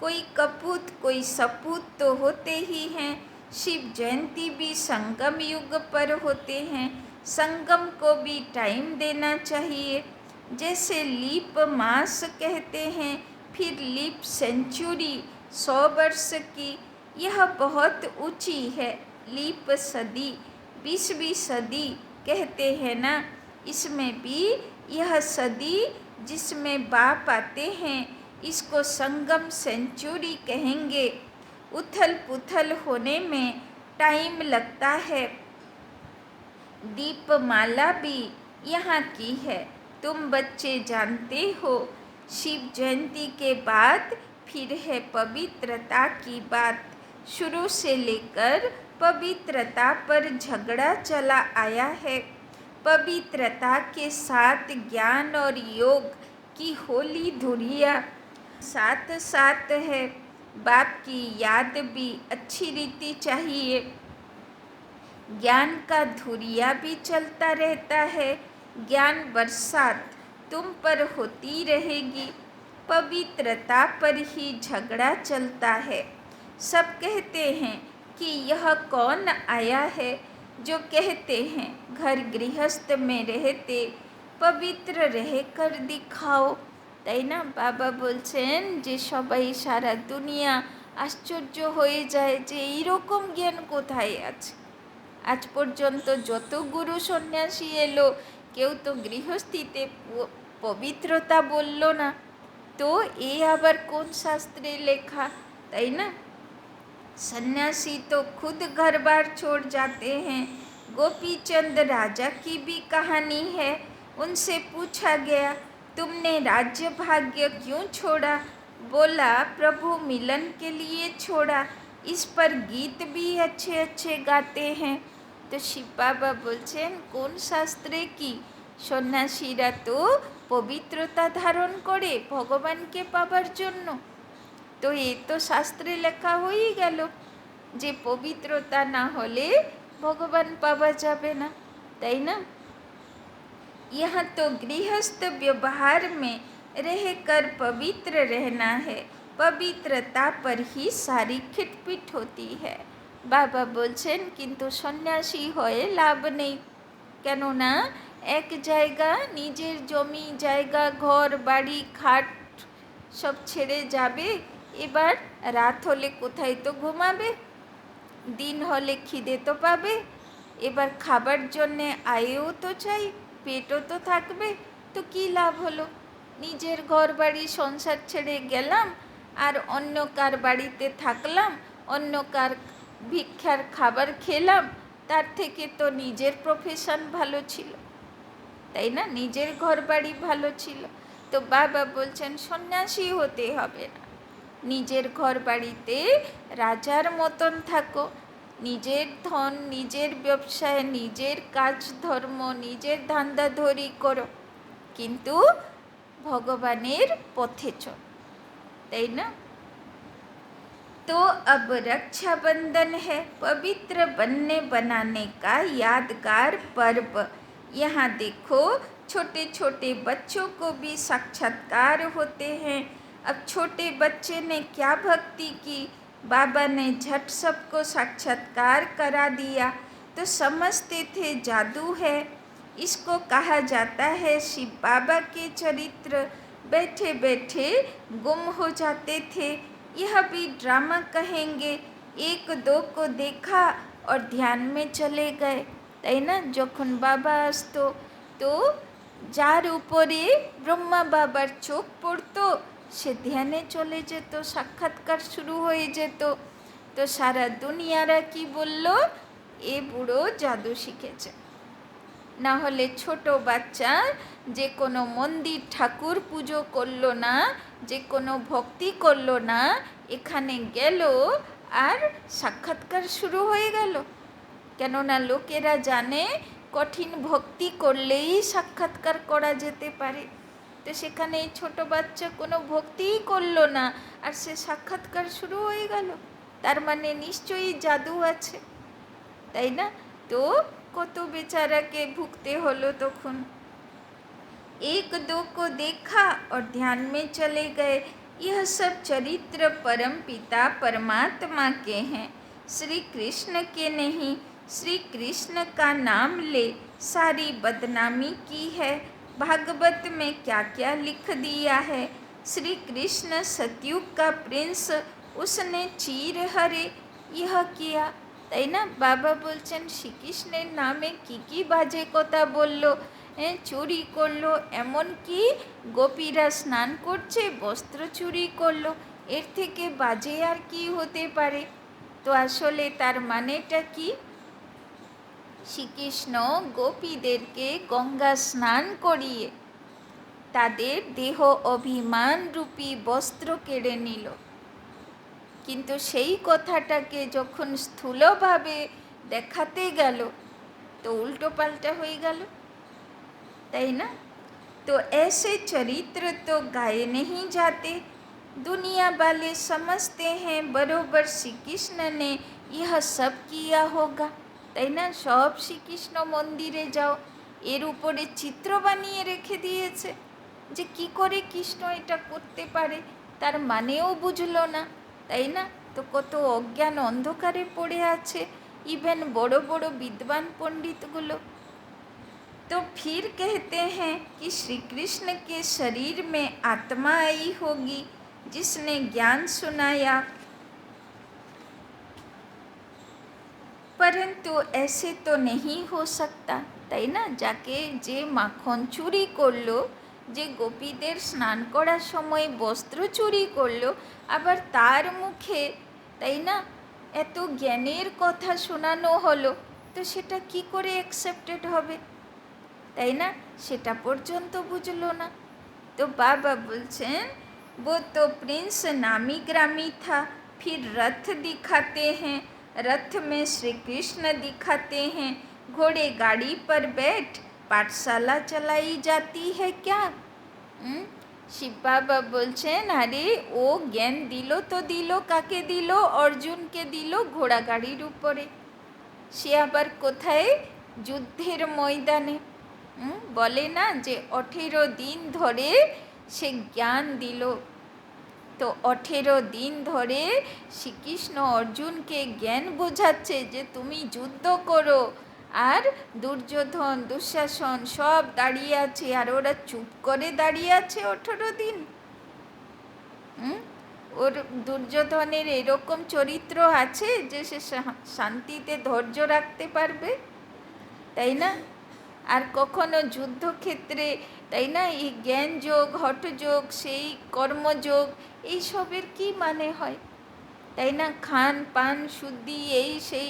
कोई कपूत कोई सपूत तो होते ही हैं। शिव जयंती भी संगम युग पर होते हैं। संगम को भी टाइम देना चाहिए। जैसे लीप मास कहते हैं, फिर लीप सेंचुरी 100 वर्ष की, यह बहुत ऊंची है। लीप सदी 20वीं सदी कहते हैं ना, इसमें भी यह सदी जिसमें बाप आते हैं, इसको संगम सेंचुरी कहेंगे। उथल पुथल होने में टाइम लगता है। दीपमाला भी यहाँ की है, तुम बच्चे जानते हो। शिव जयंती के बाद फिर है पवित्रता की बात। शुरू से लेकर पवित्रता पर झगड़ा चला आया है। पवित्रता के साथ ज्ञान और योग की होली धुरिया साथ साथ है। बाप की याद भी अच्छी रीति चाहिए। ज्ञान का धुरिया भी चलता रहता है। ज्ञान बरसात तुम पर होती रहेगी। पवित्रता पर ही झगड़ा चलता है। सब कहते हैं कि यह कौन आया है, जो कहते हैं घर गृहस्थ में रहते पवित्र रह कर दिखाओ, তাই না? বাবা বলছেন যে সবাই সারা দুনিয়া আশ্চর্য হয়ে যায় যে এইরকম জ্ঞান কোথায় আছে। আজ পর্যন্ত যত গুরু সন্ন্যাসী এলো, কেউ তো গৃহস্থিতে পবিত্রতা বলল না, তো এ আবার কোন শাস্ত্রে লেখা, তাই না? सन्यासी तो खुद घर बार छोड़ जाते हैं। गोपी चंद राजा की भी कहानी है। उनसे पूछा गया, तुमने राज्य भाग्य क्यों छोड़ा? बोला, प्रभु मिलन के लिए छोड़ा। इस पर गीत भी अच्छे अच्छे गाते हैं। तो शिव बाबा बोलছেন কোন শাস্ত্রে কি? সন্ন্যাসীরা তো পবিত্রতা ধারণ করে ভগবানকে পাবার জন্য। তো এ তো শাস্ত্রে লেখা হয়েই গেল যে পবিত্রতা না হলে ভগবান পাওয়া যাবে না, তাই না? यहाँ तो गृहस्थ व्यवहार में रह कर पवित्र रहना है, पवित्रता पर ही सारी खिटपिट होती है। बाबा बोलছেন কিন্তু সন্ন্যাসী হয়ে লাভ নেই, কেননা এক জায়গা নিজের জমি জায়গা ঘর বাড়ি খাট সব ছেড়ে যাবে, এবার রাত হলে কোথায় তো ঘুমাবে, দিন হলে খিদে তো পাবে, এবার খাবার জন্যে আয়েও তো চাই, পেটও তো থাকবে, তো কী লাভ হলো? নিজের ঘর বাড়ি সংসার ছেড়ে গেলাম আর অন্য কার বাড়িতে থাকলাম, অন্য কার ভিক্ষার খাবার খেলাম, তার থেকে তো নিজের প্রফেশন ভালো ছিল, তাই না? নিজের ঘর বাড়ি ভালো ছিল। তো বাবা বলছেন সন্ন্যাসী হতে হবে না, নিজের ঘর বাড়িতে রাজার মতন থাকো, নিজের ধন নিজের ব্যবসায় নিজের কাজ ধর্ম নিজের ধান্দাধরি করো, কিন্তু ভগবানের পথে চল, তাই না? तो अब रक्षाबंधन है, पवित्र बनने बनाने का यादगार पर्व। यहाँ देखो छोटे छोटे बच्चों को भी साक्षात्कार होते हैं। अब छोटे बच्चे ने क्या भक्ति की, बाबा ने झट सबको साक्षात्कार करा दिया, तो समझते थे जादू है। इसको कहा जाता है शिव बाबा के चरित्र। बैठे बैठे गुम हो जाते थे, यह भी ड्रामा कहेंगे। एक दो को देखा और ध्यान में चले गए, তাই না? যখন বাবা আসতো তো যার উপরে ব্রহ্মা বাবার চোখ পড়তো সে ধ্যানে চলে যেত, সাক্ষাৎকার শুরু হয়ে যেত। তো সারা দুনিয়ারা কি বলল, এ বুড়ো জাদু শিখেছে। না হলে ছোট বাচ্চা যে কোনো মন্দির ঠাকুর পুজো করলো না, যে কোনো ভক্তি করলো না, এখানে গেল আর সাক্ষাৎকার শুরু হয়ে গেল। কেননা লোকেরা জানে কঠিন ভক্তি করলেই সাক্ষাৎকার করা যেতে পারে। তো সেখানে এই ছোটো বাচ্চা কোনো ভক্তিই করলো না আর সে সাক্ষাৎকার শুরু হয়ে গেল, তার মানে নিশ্চয়ই জাদু আছে, তাই না? তো কত বেচারাকে ভুগতে হলো তখন। एक दो को देखा और ध्यान में चले गए। यह सब चरित्र परम पिता परमात्मा के हैं, श्री कृष्ण के नहीं। श्री कृष्ण का नाम ले सारी बदनामी की है। भागवत में क्या क्या लिख दिया है। श्री कृष्ण सतयुग का प्रिंस, उसने चीर हरे यह किया, তাই না? বাবা বলছেন শ্রীকৃষ্ণের নামে কী বাজে কথা বললো, চুরি করলো, এমনকি গোপীরা স্নান করছে বস্ত্র চুরি করলো, এর থেকে বাজে আর কি হতে পারে? তো আসলে তার মানেটা কি? শ্রীকৃষ্ণ গোপীদেরকে গঙ্গা স্নান করিয়ে তাদের দেহ অভিমান রূপী বস্ত্র কেড়ে নিল, কিন্তু সেই কথাটাকে যখন স্থূলভাবে দেখাতে গেল তো উল্টো পাল্টা হয়ে গেল, তাই না? तो ऐसे चरित्र तो गाए नहीं जाते। दुनिया वाले समझते हैं बरोबर श्री कृष्ण ने यह सब किया होगा, তাই না? সব শ্রীকৃষ্ণ মন্দিরে যাও, এর উপরে চিত্র বানিয়ে রেখে দিয়েছে যে কি করে কৃষ্ণ এটা করতে পারে, তার মানেও বুঝলো না, তাই না? তো কত অজ্ঞান অন্ধকারে পড়ে আছে ইভেন বড় বড় বিদ্বান পণ্ডিতগুলো। तो फिर कहते हैं कि श्री कृष्ण के शरीर में आत्मा आई होगी जिसने ज्ञान सुनाया, परंतु ऐसे तो नहीं हो सकता, তাই না? যাকে যে মাখন চুরি করলো, যে গোপীদের স্নান করার সময় বস্ত্র চুরি করলো, আবার তার মুখে, তাই না, এত জ্ঞানের কথা শোনানো হলো, তো সেটা কি করে অ্যাকসেপ্টেড হবে, তাই না? সেটা পর্যন্ত বুঝলো না। তো বাবা বলছেন वो तो प्रिंस नामी ग्रामी था, फिर रथ दिखाते हैं, रथ में श्री कृष्ण दिखाते हैं, घोड़े गाड़ी पर बैठ पाठशाला चलाई जाती है क्या? শিব বাবা বলছেন আরে ও জ্ঞান দিল তো দিল, কাকে দিল? অর্জুনকে দিল ঘোড়া গাড়ির উপরে। সে আবার কোথায়? যুদ্ধের ময়দানে। বলে না যে 18 দিন ধরে সে জ্ঞান দিল। তো 18 দিন ধরে শ্রীকৃষ্ণ অর্জুনকে জ্ঞান বোঝাচ্ছে যে তুমি যুদ্ধ করো, আর দুর্যোধন দুঃশাসন সব দাঁড়িয়ে আছে, আর ওরা চুপ করে দাঁড়িয়ে আছে 18 দিন। ওর দুর্যোধনের এরকম চরিত্র আছে যে সে শান্তিতে ধৈর্য রাখতে পারবে, তাই না? আর কখনো যুদ্ধক্ষেত্রে, তাই না, এই জ্ঞানযোগ হঠযোগ সেই কর্মযোগ এইসবের কি মানে হয়, তাই না? খান পান শুদ্ধি এই সেই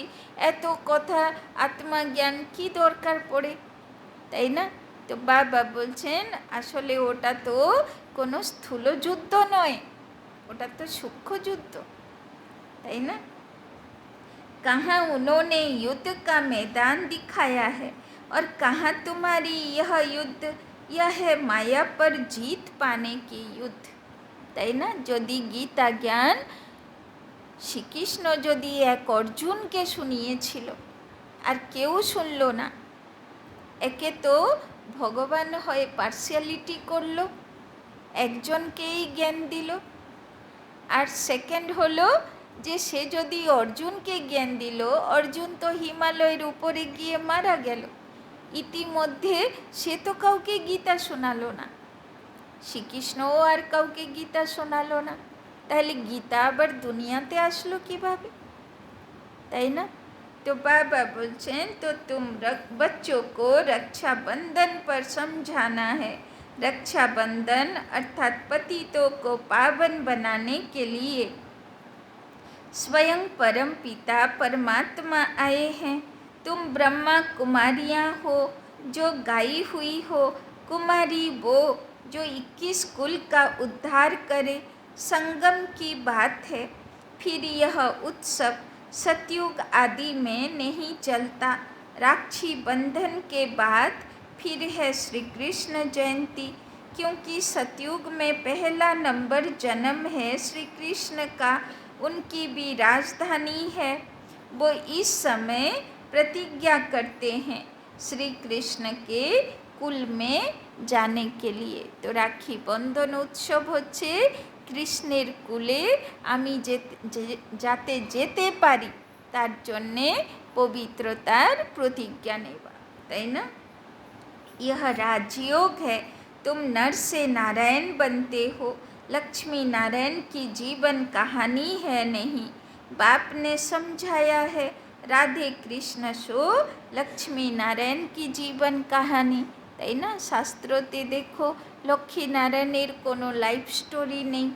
এত কথা, আত্মজ্ঞান কি দরকার পড়ে, তাই না? তো বাবা বলছেন আসলে ওটা তো কোনো স্থূল যুদ্ধ নয়, ওটা তো সূক্ষ্ম যুদ্ধ, তাই না? कहाँ उन्होंने युद्ध का मैदान दिखाया है और कहाँ तुम्हारी यह युद्ध, यह है माया पर जीत पाने की युद्ध, তাই না? যদি গীতা জ্ঞান শ্রীকৃষ্ণ যদি এক অর্জুনকে শুনিয়েছিল আর কেউ শুনল না, একে তো ভগবান হয়ে পার্সিয়ালিটি করলো, একজনকেই জ্ঞান দিল। আর সেকেন্ড হলো যে সে যদি অর্জুনকে জ্ঞান দিল, অর্জুন তো হিমালয়ের উপরে গিয়ে মারা গেল, ইতিমধ্যে সে তো কাউকে গীতা শোনালো না, শ্রীকৃষ্ণও আর কাউকে গীতা শোনালো না, তাহলে গীতা আবার দুনিয়াতে আসলো কিভাবে, তাই না? तो बाबा बोलছেন तो तुम बच्चों को रक्षाबंधन पर समझाना है। रक्षाबंधन अर्थात पतितों को पावन बनाने के लिए स्वयं परम पिता परमात्मा आए हैं। तुम ब्रह्मा कुमारियाँ हो जो गाई हुई हो, कुमारी वो जो 21 कुल का उद्धार करे। संगम की बात है। फिर यह उत्सव सतयुग आदि में नहीं चलता। राक्षी बंधन के बाद फिर है श्री कृष्ण जयंती, क्योंकि सतयुग में पहला नंबर जन्म है श्री कृष्ण का, उनकी भी राजधानी है। वो इस समय प्रतिज्ञा करते हैं श्री कृष्ण के कुल में जाने के लिए। तो राखी बंधन उत्सव হচ্ছে কৃষ্ণের কুলে আমি যাতে যেতে পারি তার জন্যে পবিত্রতার প্রতিজ্ঞা নেওয়া, তাই না? यह राजयोग है। तुम नर से नारायण बनते हो, लक्ष्मी नारायण की जीवन कहानी है नहीं। बाप ने समझाया है राधे कृष्ण सो लक्ष्मी नारायण की जीवन कहानी, তাই না? শাস্ত্রতে দেখো লক্ষ্মী নারায়ণের কোনো লাইফ স্টোরি নেই,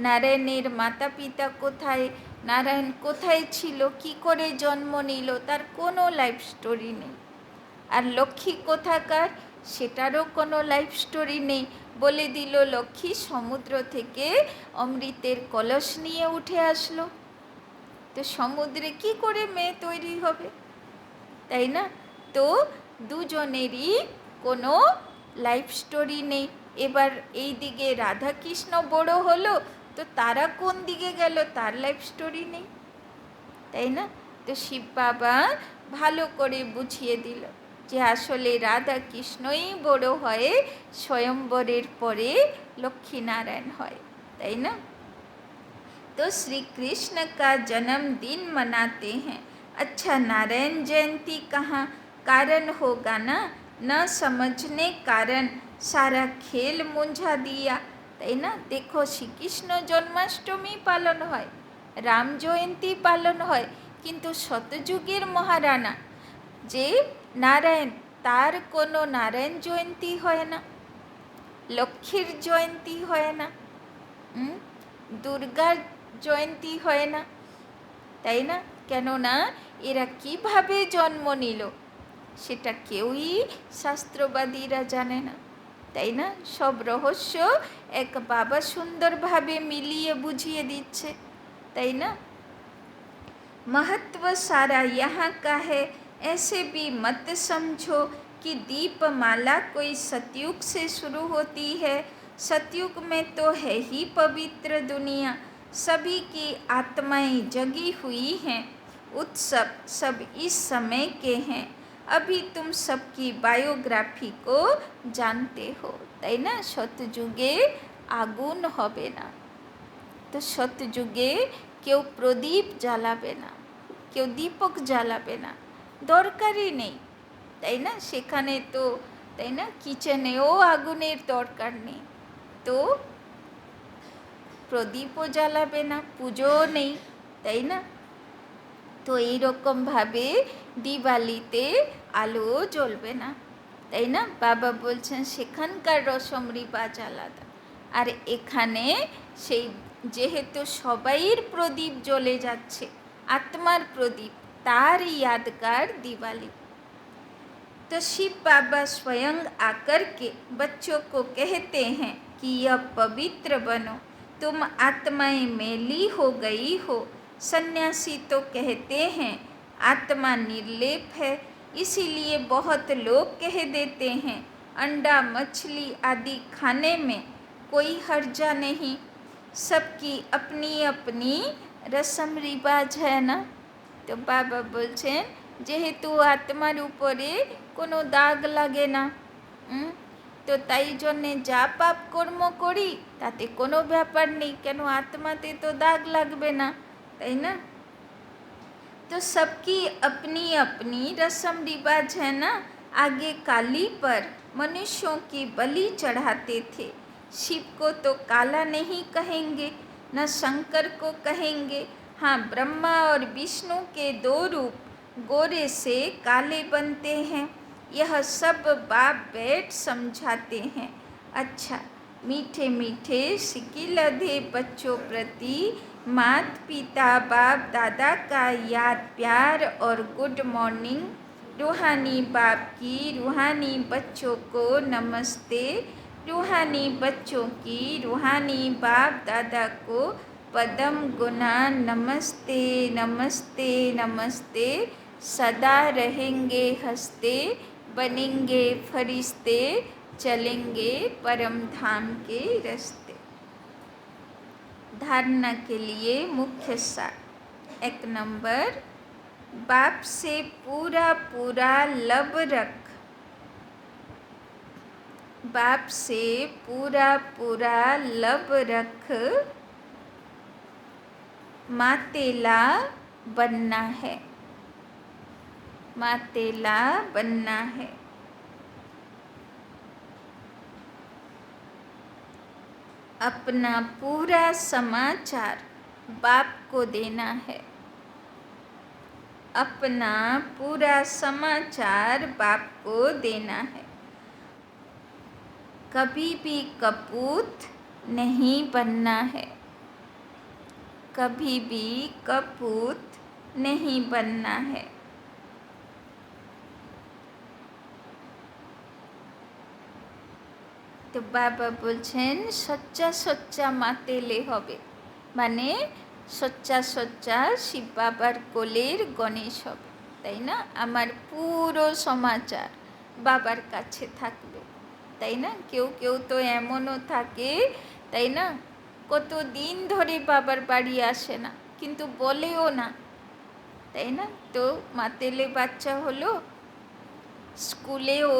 নারায়ণের মাতা পিতা কোথায়, নারায়ণ কোথায় ছিল, কি করে জন্ম নিল, তার কোনো লাইফ স্টোরি নেই। আর লক্ষ্মী কোথাকার সেটারও কোনো লাইফ স্টোরি নেই, বলে দিল লক্ষ্মী সমুদ্র থেকে অমৃতের কলস নিয়ে উঠে আসলো, তো সমুদ্রে কি করে মেয়ে তৈরি হবে, তাই না? তো দুজনেরই কোনো লাইফ স্টোরি নেই। এবার এই দিকে রাধাকৃষ্ণ বড় হলো, তো তারা কোন দিকে গেল তার লাইফ স্টোরি নেই, তাই না? তো শিব বাবা ভালো করে বুঝিয়ে দিল যে আসলে রাধা কৃষ্ণই বড় হয়ে स्वयंवरेর পরে लक्ष्मीनारायण হয়, তাই না? तो श्री कृष्ण का जन्मदिन मनाते हैं। अच्छा, नारायण जयंती कहाँ कारण होगा ना, न समझने कारण सारा खेल मुंझा दिया, তাই না? দেখো শ্রীকৃষ্ণ জন্মাষ্টমী পালন হয়, রাম জয়ন্তী পালন হয়, কিন্তু শতযুগের মহারানা যে নারায়ণ তার কোনো নারায়ণ জয়ন্তী হয় না, লক্ষ্মীর জয়ন্তী হয় না, দুর্গার জয়ন্তী হয় না, তাই না? কেননা এরা কিভাবে জন্ম নিল সেটা কেউই শাস্ত্রবাদীরা জানে না, তাই না? সব রহস্য এক বাবা সুন্দরভাবে মিলিয়ে বুঝিয়ে দিচ্ছে, তাই না? महत्व सारा यहाँ का है। ऐसे भी मत समझो कि दीपमाला कोई सतयुग से शुरू होती है। सतयुग में तो है ही पवित्र दुनिया, सभी की आत्माएं जगी हुई हैं। उत्सव सब इस समय के हैं। अभी तुम सबकी बायोग्राफी को जानते हो, তাই না? শতযুগে আগুন হবে না। তো শতযুগে কেউ প্রদীপ জ্বালাবে না, কেউ দীপক জ্বালাবে না, দরকারই নেই, তাই না? সেখানে তো, তাই না, কিচেনেও আগুনের দরকার নেই, তো প্রদীপও জ্বালাবে না, পুজোও নেই, তাই না? তো এইরকমভাবে দিওয়ালিতে আলোও জ্বলবে না, তাই না? বাবা বলছেন সেখানকার রসমরি বাজ আলাদা, আর এখানে সেই যেহেতু সবাইয়ের প্রদীপ জ্বলে যাচ্ছে, आत्मार प्रदीप, तार यादगार दिवाली। तो शिव बाबा स्वयं आकर के बच्चों को कहते हैं कि यह पवित्र बनो, तुम आत्माएं मैली हो गई हो। सन्यासी तो कहते हैं आत्मा निर्लेप है, इसीलिए बहुत लोग कह देते हैं अंडा मछली आदि खाने में कोई हर्जा नहीं, सबकी अपनी अपनी रसम रिवाज है ना। तो बाबा बोलছেন যেহেতু আত্মার উপরে কোনো দাগ লাগে না, তো তাই জন্যে যা পাপ কর্ম করি তাতে কোনো ব্যাপার নেই, কেন আত্মাতে তো দাগ লাগবে না, তাই না? तो सबकी अपनी अपनी रस्म रिवाज है ना। आगे काली पर मनुष्यों की बलि चढ़ाते थे, शिव को तो काला नहीं कहेंगे, न शंकर को कहेंगे। हाँ, ब्रह्मा और विष्णु के दो रूप गोरे से काले बनते हैं, यह सब बाप बैठ समझाते हैं। अच्छा, मीठे मीठे सिकिलधे बच्चों प्रति मात पिता बाप दादा का याद प्यार और गुड मॉर्निंग। रूहानी बाप की रूहानी बच्चों को नमस्ते, रूहानी बच्चों की रूहानी बाप दादा को पदम गुना नमस्ते नमस्ते नमस्ते। सदा रहेंगे हंसते, बनेंगे फरिश्ते, चलेंगे परम धाम के रास्ते। धारणा के लिए मुख्य सार। 1 नंबर, बाप से पूरा पूरा लब रख, बाप से पूरा पूरा लब रख, मातेला बनना है, मातेला बनना है। अपना पूरा समाचार बाप को देना है, अपना पूरा समाचार बाप को देना है। कभी भी कपूत नहीं बनना है, कभी भी कपूत नहीं बनना है। तो बाबा बोलছেন सच्चा सच्चा मातेले होबे, माने सच्चा सच्चा शिव बाबार कोलेर गणेश होबे, ताई ना? आमार पुरो समाचार बाबार काछे थाकबे, ताई ना? केउ केउ तो एमनो थाके, ताई ना, कत दिन धरे बाबार बाड़ी आसे ना, किन्तु बोलेओ ना, ताई ना? तो मातेले बाच्चा हलो स्कूलेओ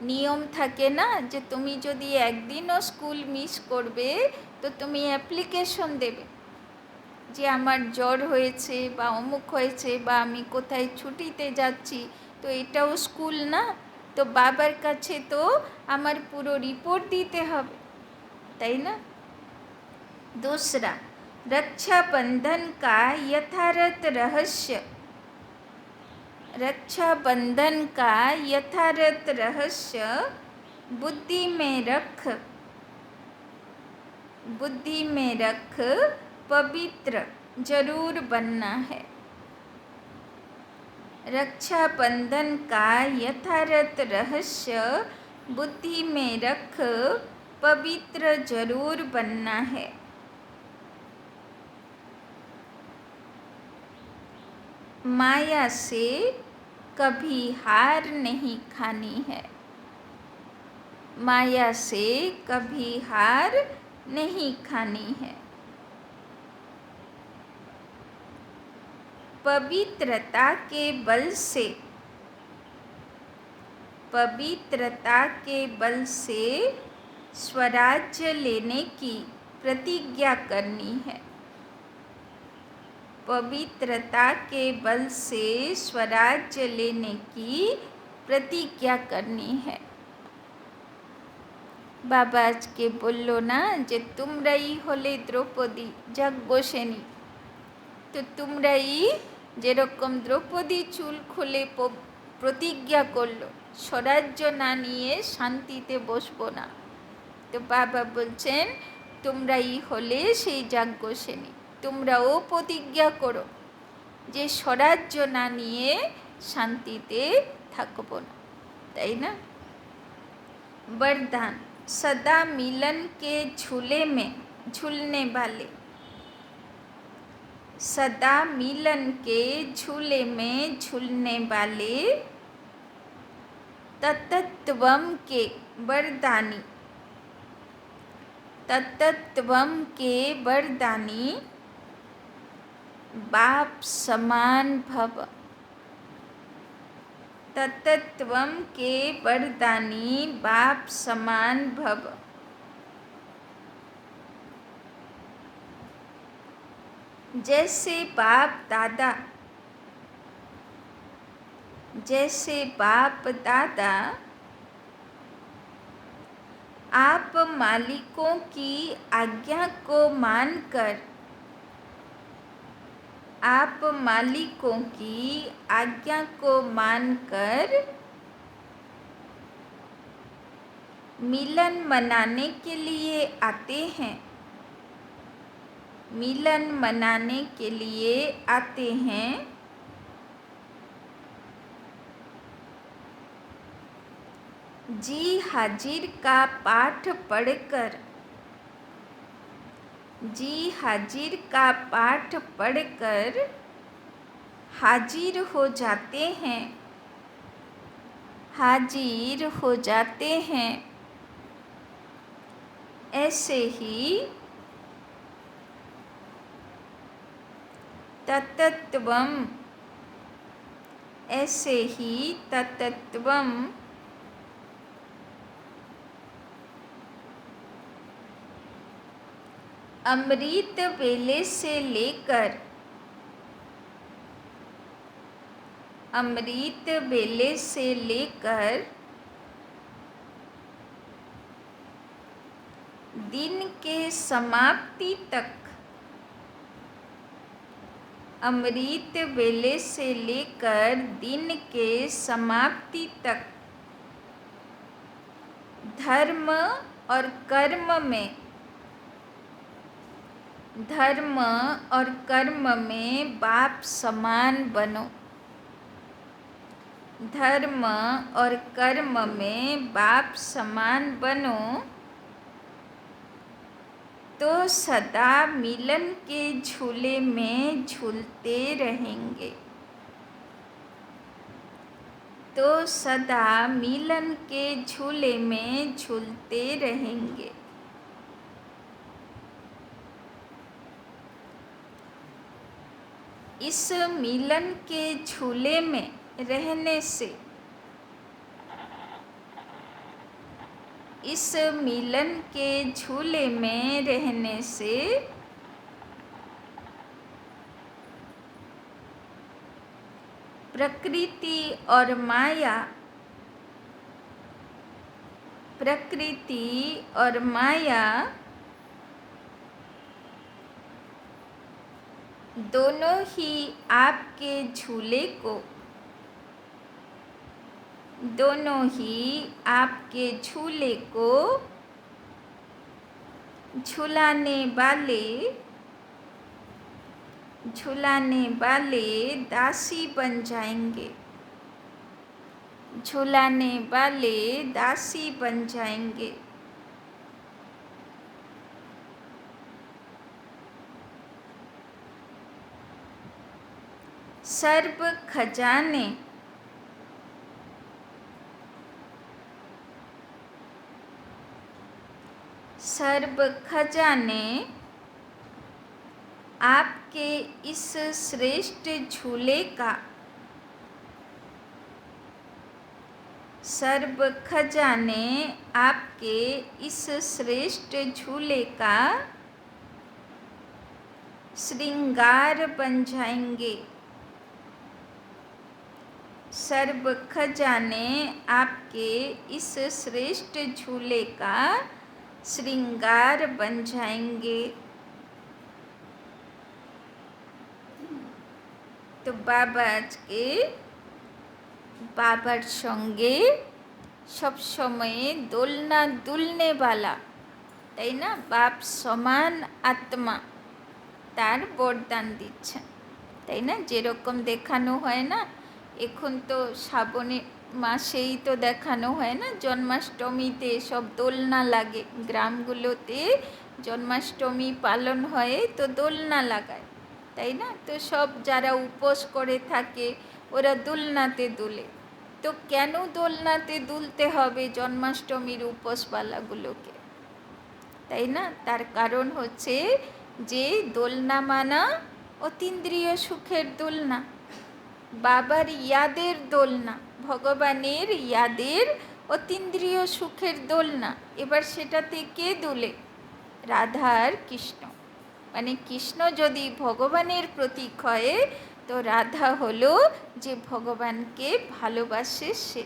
नियम थाके ना जे तुमी जदि एकदिनও स्कूल मिस करबे तो तुमी অ্যাপ্লিকেশন देबे যে আমার জ্বর হয়েছে বা অমুক হয়েছে বা আমি কোথায় ছুটিতে যাচ্ছি, তো এটাও স্কুল না? তো বাবার কাছে তো আমার পুরো রিপোর্ট দিতে হবে, তাই না? दूसरा, रक्षाबंधन का यथार्थ रहस्य, रक्षाबंधन का यथार्थ रहस्य बुद्धि में रख, बुद्धि में रख, पवित्र जरूर बनना है। रक्षाबंधन का यथार्थ रहस्य बुद्धि में रख, पवित्र जरूर बनना है। माया से कभी हार नहीं खानी है, माया से कभी हार नहीं खानी है। पवित्रता के बल से पवित्रता के बल से स्वराज्य लेने की प्रतिज्ञा करनी है। पवित्रता के बल से स्वराज्य लेने की प्रतिज्ञा करनी है। बाबा आज के बोलो ना, जे तुम रही होले द्रौपदी যাজ্ঞসেনী, তো তোমরাই যেরকম দ্রৌপদী চুল খুলে প্রতিজ্ঞা করলো স্বরাজ্য না নিয়ে শান্তিতে বসবো না, তো বাবা বলছেন তোমরাই হলে সেই যাজ্ঞসেনী, তোমরাও প্রতিজ্ঞা করো যে স্বরাজ্য না নিয়ে শান্তিতে থাকবো না, তাই না? वरदान, सदा मिलन के झूले में झूलने वाले, सदा मिलन के झूले में झूलने वाले तत्त्वम के वरदानी, तत्त्वम के वरदानी बाप समान भव, तत्त्वम के वरदानी बाप समान भव। जैसे बाप दादा, जैसे बाप दादा आप मालिकों की आज्ञा को मानकर, आप मालिकों की आज्ञा को मानकर मिलन मनाने के लिए आते हैं, मिलन मनाने के लिए आते हैं, जी हाजिर का पाठ पढ़कर, जी हाजिर का पाठ पढ़कर हाजिर हो जाते हैं, हाजिर हो जाते हैं। ऐसे ही तत्त्वम, ऐसे ही तत्त्वम अमृत वेले से लेकर, अमृत वेले से लेकर दिन के समाप्ति तक, अमृत वेले से लेकर दिन के समाप्ति तक धर्म और कर्म में, धर्म और कर्म में बाप समान बनो, धर्म और कर्म में बाप समान बनो, तो सदा मिलन के झूले में झूलते रहेंगे, तो सदा मिलन के झूले में झूलते रहेंगे। इस मिलन के झूले में रहने से, इस मिलन के झूले में रहने से प्रकृति और माया, प्रकृति और माया दोनों ही आपके झूले को, दोनों ही आपके झूले को झुलाने वाले, झुलाने वाले दासी बन जाएंगे, झुलाने वाले दासी बन जाएंगे। सर्व खजाने, सर्व खजाने आपके इस श्रेष्ठ झूले का, सर्व खजाने आपके इस श्रेष्ठ झूले का श्रृंगार बन जाएंगे। सर्व खजाने आपके इस श्रेष्ठ झूले का श्रृंगार बन जाएंगे। तो बाबा আজকে বাবার সঙ্গে সব সময়ে দোলনা দুলনেওয়ালা, তাই না, বাপ সমান আত্মা, তার বরদান দিচ্ছেন, তাই না। যেরকম দেখানো হয় না, এখন তো শ্রাবণে মাসেই তো দেখানো হয় না, জন্মাষ্টমীতে সব দোলনা লাগে, গ্রামগুলোতে জন্মাষ্টমী পালন হয় তো দোলনা লাগায়, তাই না। তো সব যারা উপোস করে থাকে ওরা দোলনাতে দুলে। তো কেন দোলনাতে দুলতে হবে জন্মাষ্টমীর উপোসওয়ালাগুলোকে, তাই না। তার কারণ হচ্ছে যে দোলনা মানা অতীন্দ্রিয় সুখের দোলনা, বাবার ইয়াদের দোলনা, ভগবানের ইয়াদের অতীন্দ্রিয় সুখের দোলনা। এবার সেটাতে কে দুলে? রাধা আর কৃষ্ণ। মানে কৃষ্ণ যদি ভগবানের প্রতীক হয় তো রাধা হলো যে ভগবানকে ভালোবাসে সে,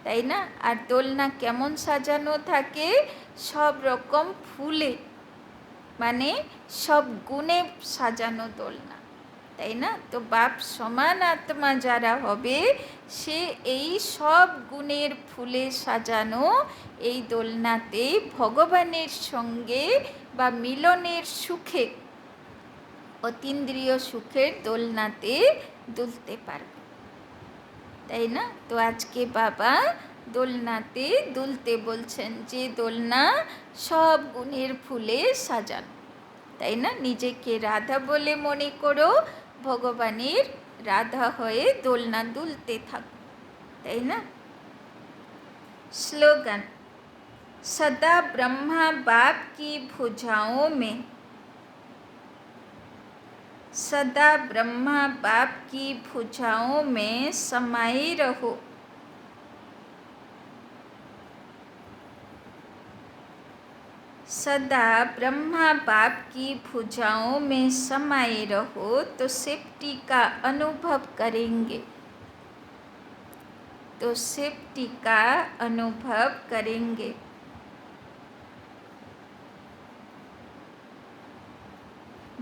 তাই না। আর দোলনা কেমন সাজানো থাকে? সব রকম ফুলে, মানে সব গুণে সাজানো দোলনা, তাই না। তো বাপ সমান আত্মা যারা হবে সে এই সব গুণের ফুলে সাজানো এই দোলনাতে ভগবানের সঙ্গে বা মিলনের সুখে, অতীন্দ্রিয় সুখের দোলনাতে দুলতে পারবে, তাই না। তো আজকে বাবা দোলনাতে দুলতে বলছেন, যে দোলনা সব গুণের ফুলে সাজানো, তাই না। নিজেকে রাধা বলে মনে করো, ভগবানের রাধা হয়ে দোলনা দুলতে থাকো, তাই না। স্লোগান, सदा ब्रह्मा बाप की भुजाओं में, सदा ब्रह्मा बाप की भुजाओं में समाये रहो। सदा ब्रह्मा बाप की भुजाओं में समाये रहो तो सेफ्टी का अनुभव करेंगे, तो सेफ्टी का अनुभव करेंगे।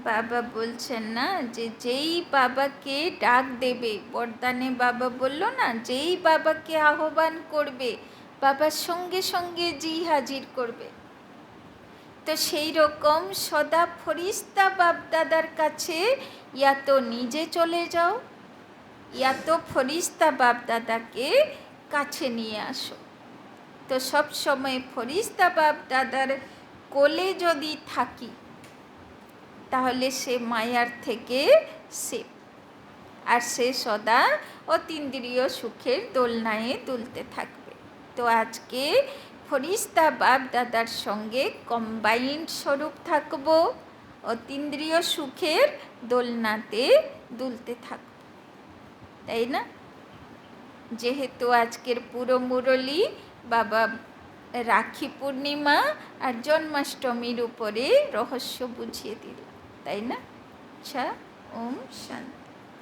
বাবা বলছেন না যে যেই বাবাকে ডাক দেবে, বরদানে বাবা বলল না, যেই বাবাকে আহ্বান করবে বাবার সঙ্গে সঙ্গে জি হাজির করবে। তো সেই রকম সদা ফরিস্তা বাপ দাদার কাছে ইয়া তো নিজে চলে যাও, ইয়া তো ফরিস্তা বাপ দাদাকে কাছে নিয়ে আসো। তো সব সময় ফরিস্তা বাপ দাদার কোলে যদি থাকি তাহলে সে মায়ার থেকে সেফ, আর সে সদা অতীন্দ্রিয় সুখের দোলনায় দুলতে থাকবে। তো আজকে ফরিস্তা বাপ দাদার সঙ্গে কম্বাইন্ড স্বরূপ থাকবো, অতীন্দ্রিয় সুখের দোলনাতে দুলতে থাকব, তাই না। যেহেতু আজকের পুরো মুরলি বাবা রাখি পূর্ণিমা আর জন্মাষ্টমীর উপরে রহস্য বুঝিয়ে দিল, তাই না। আচ্ছা, ওম শান্তি।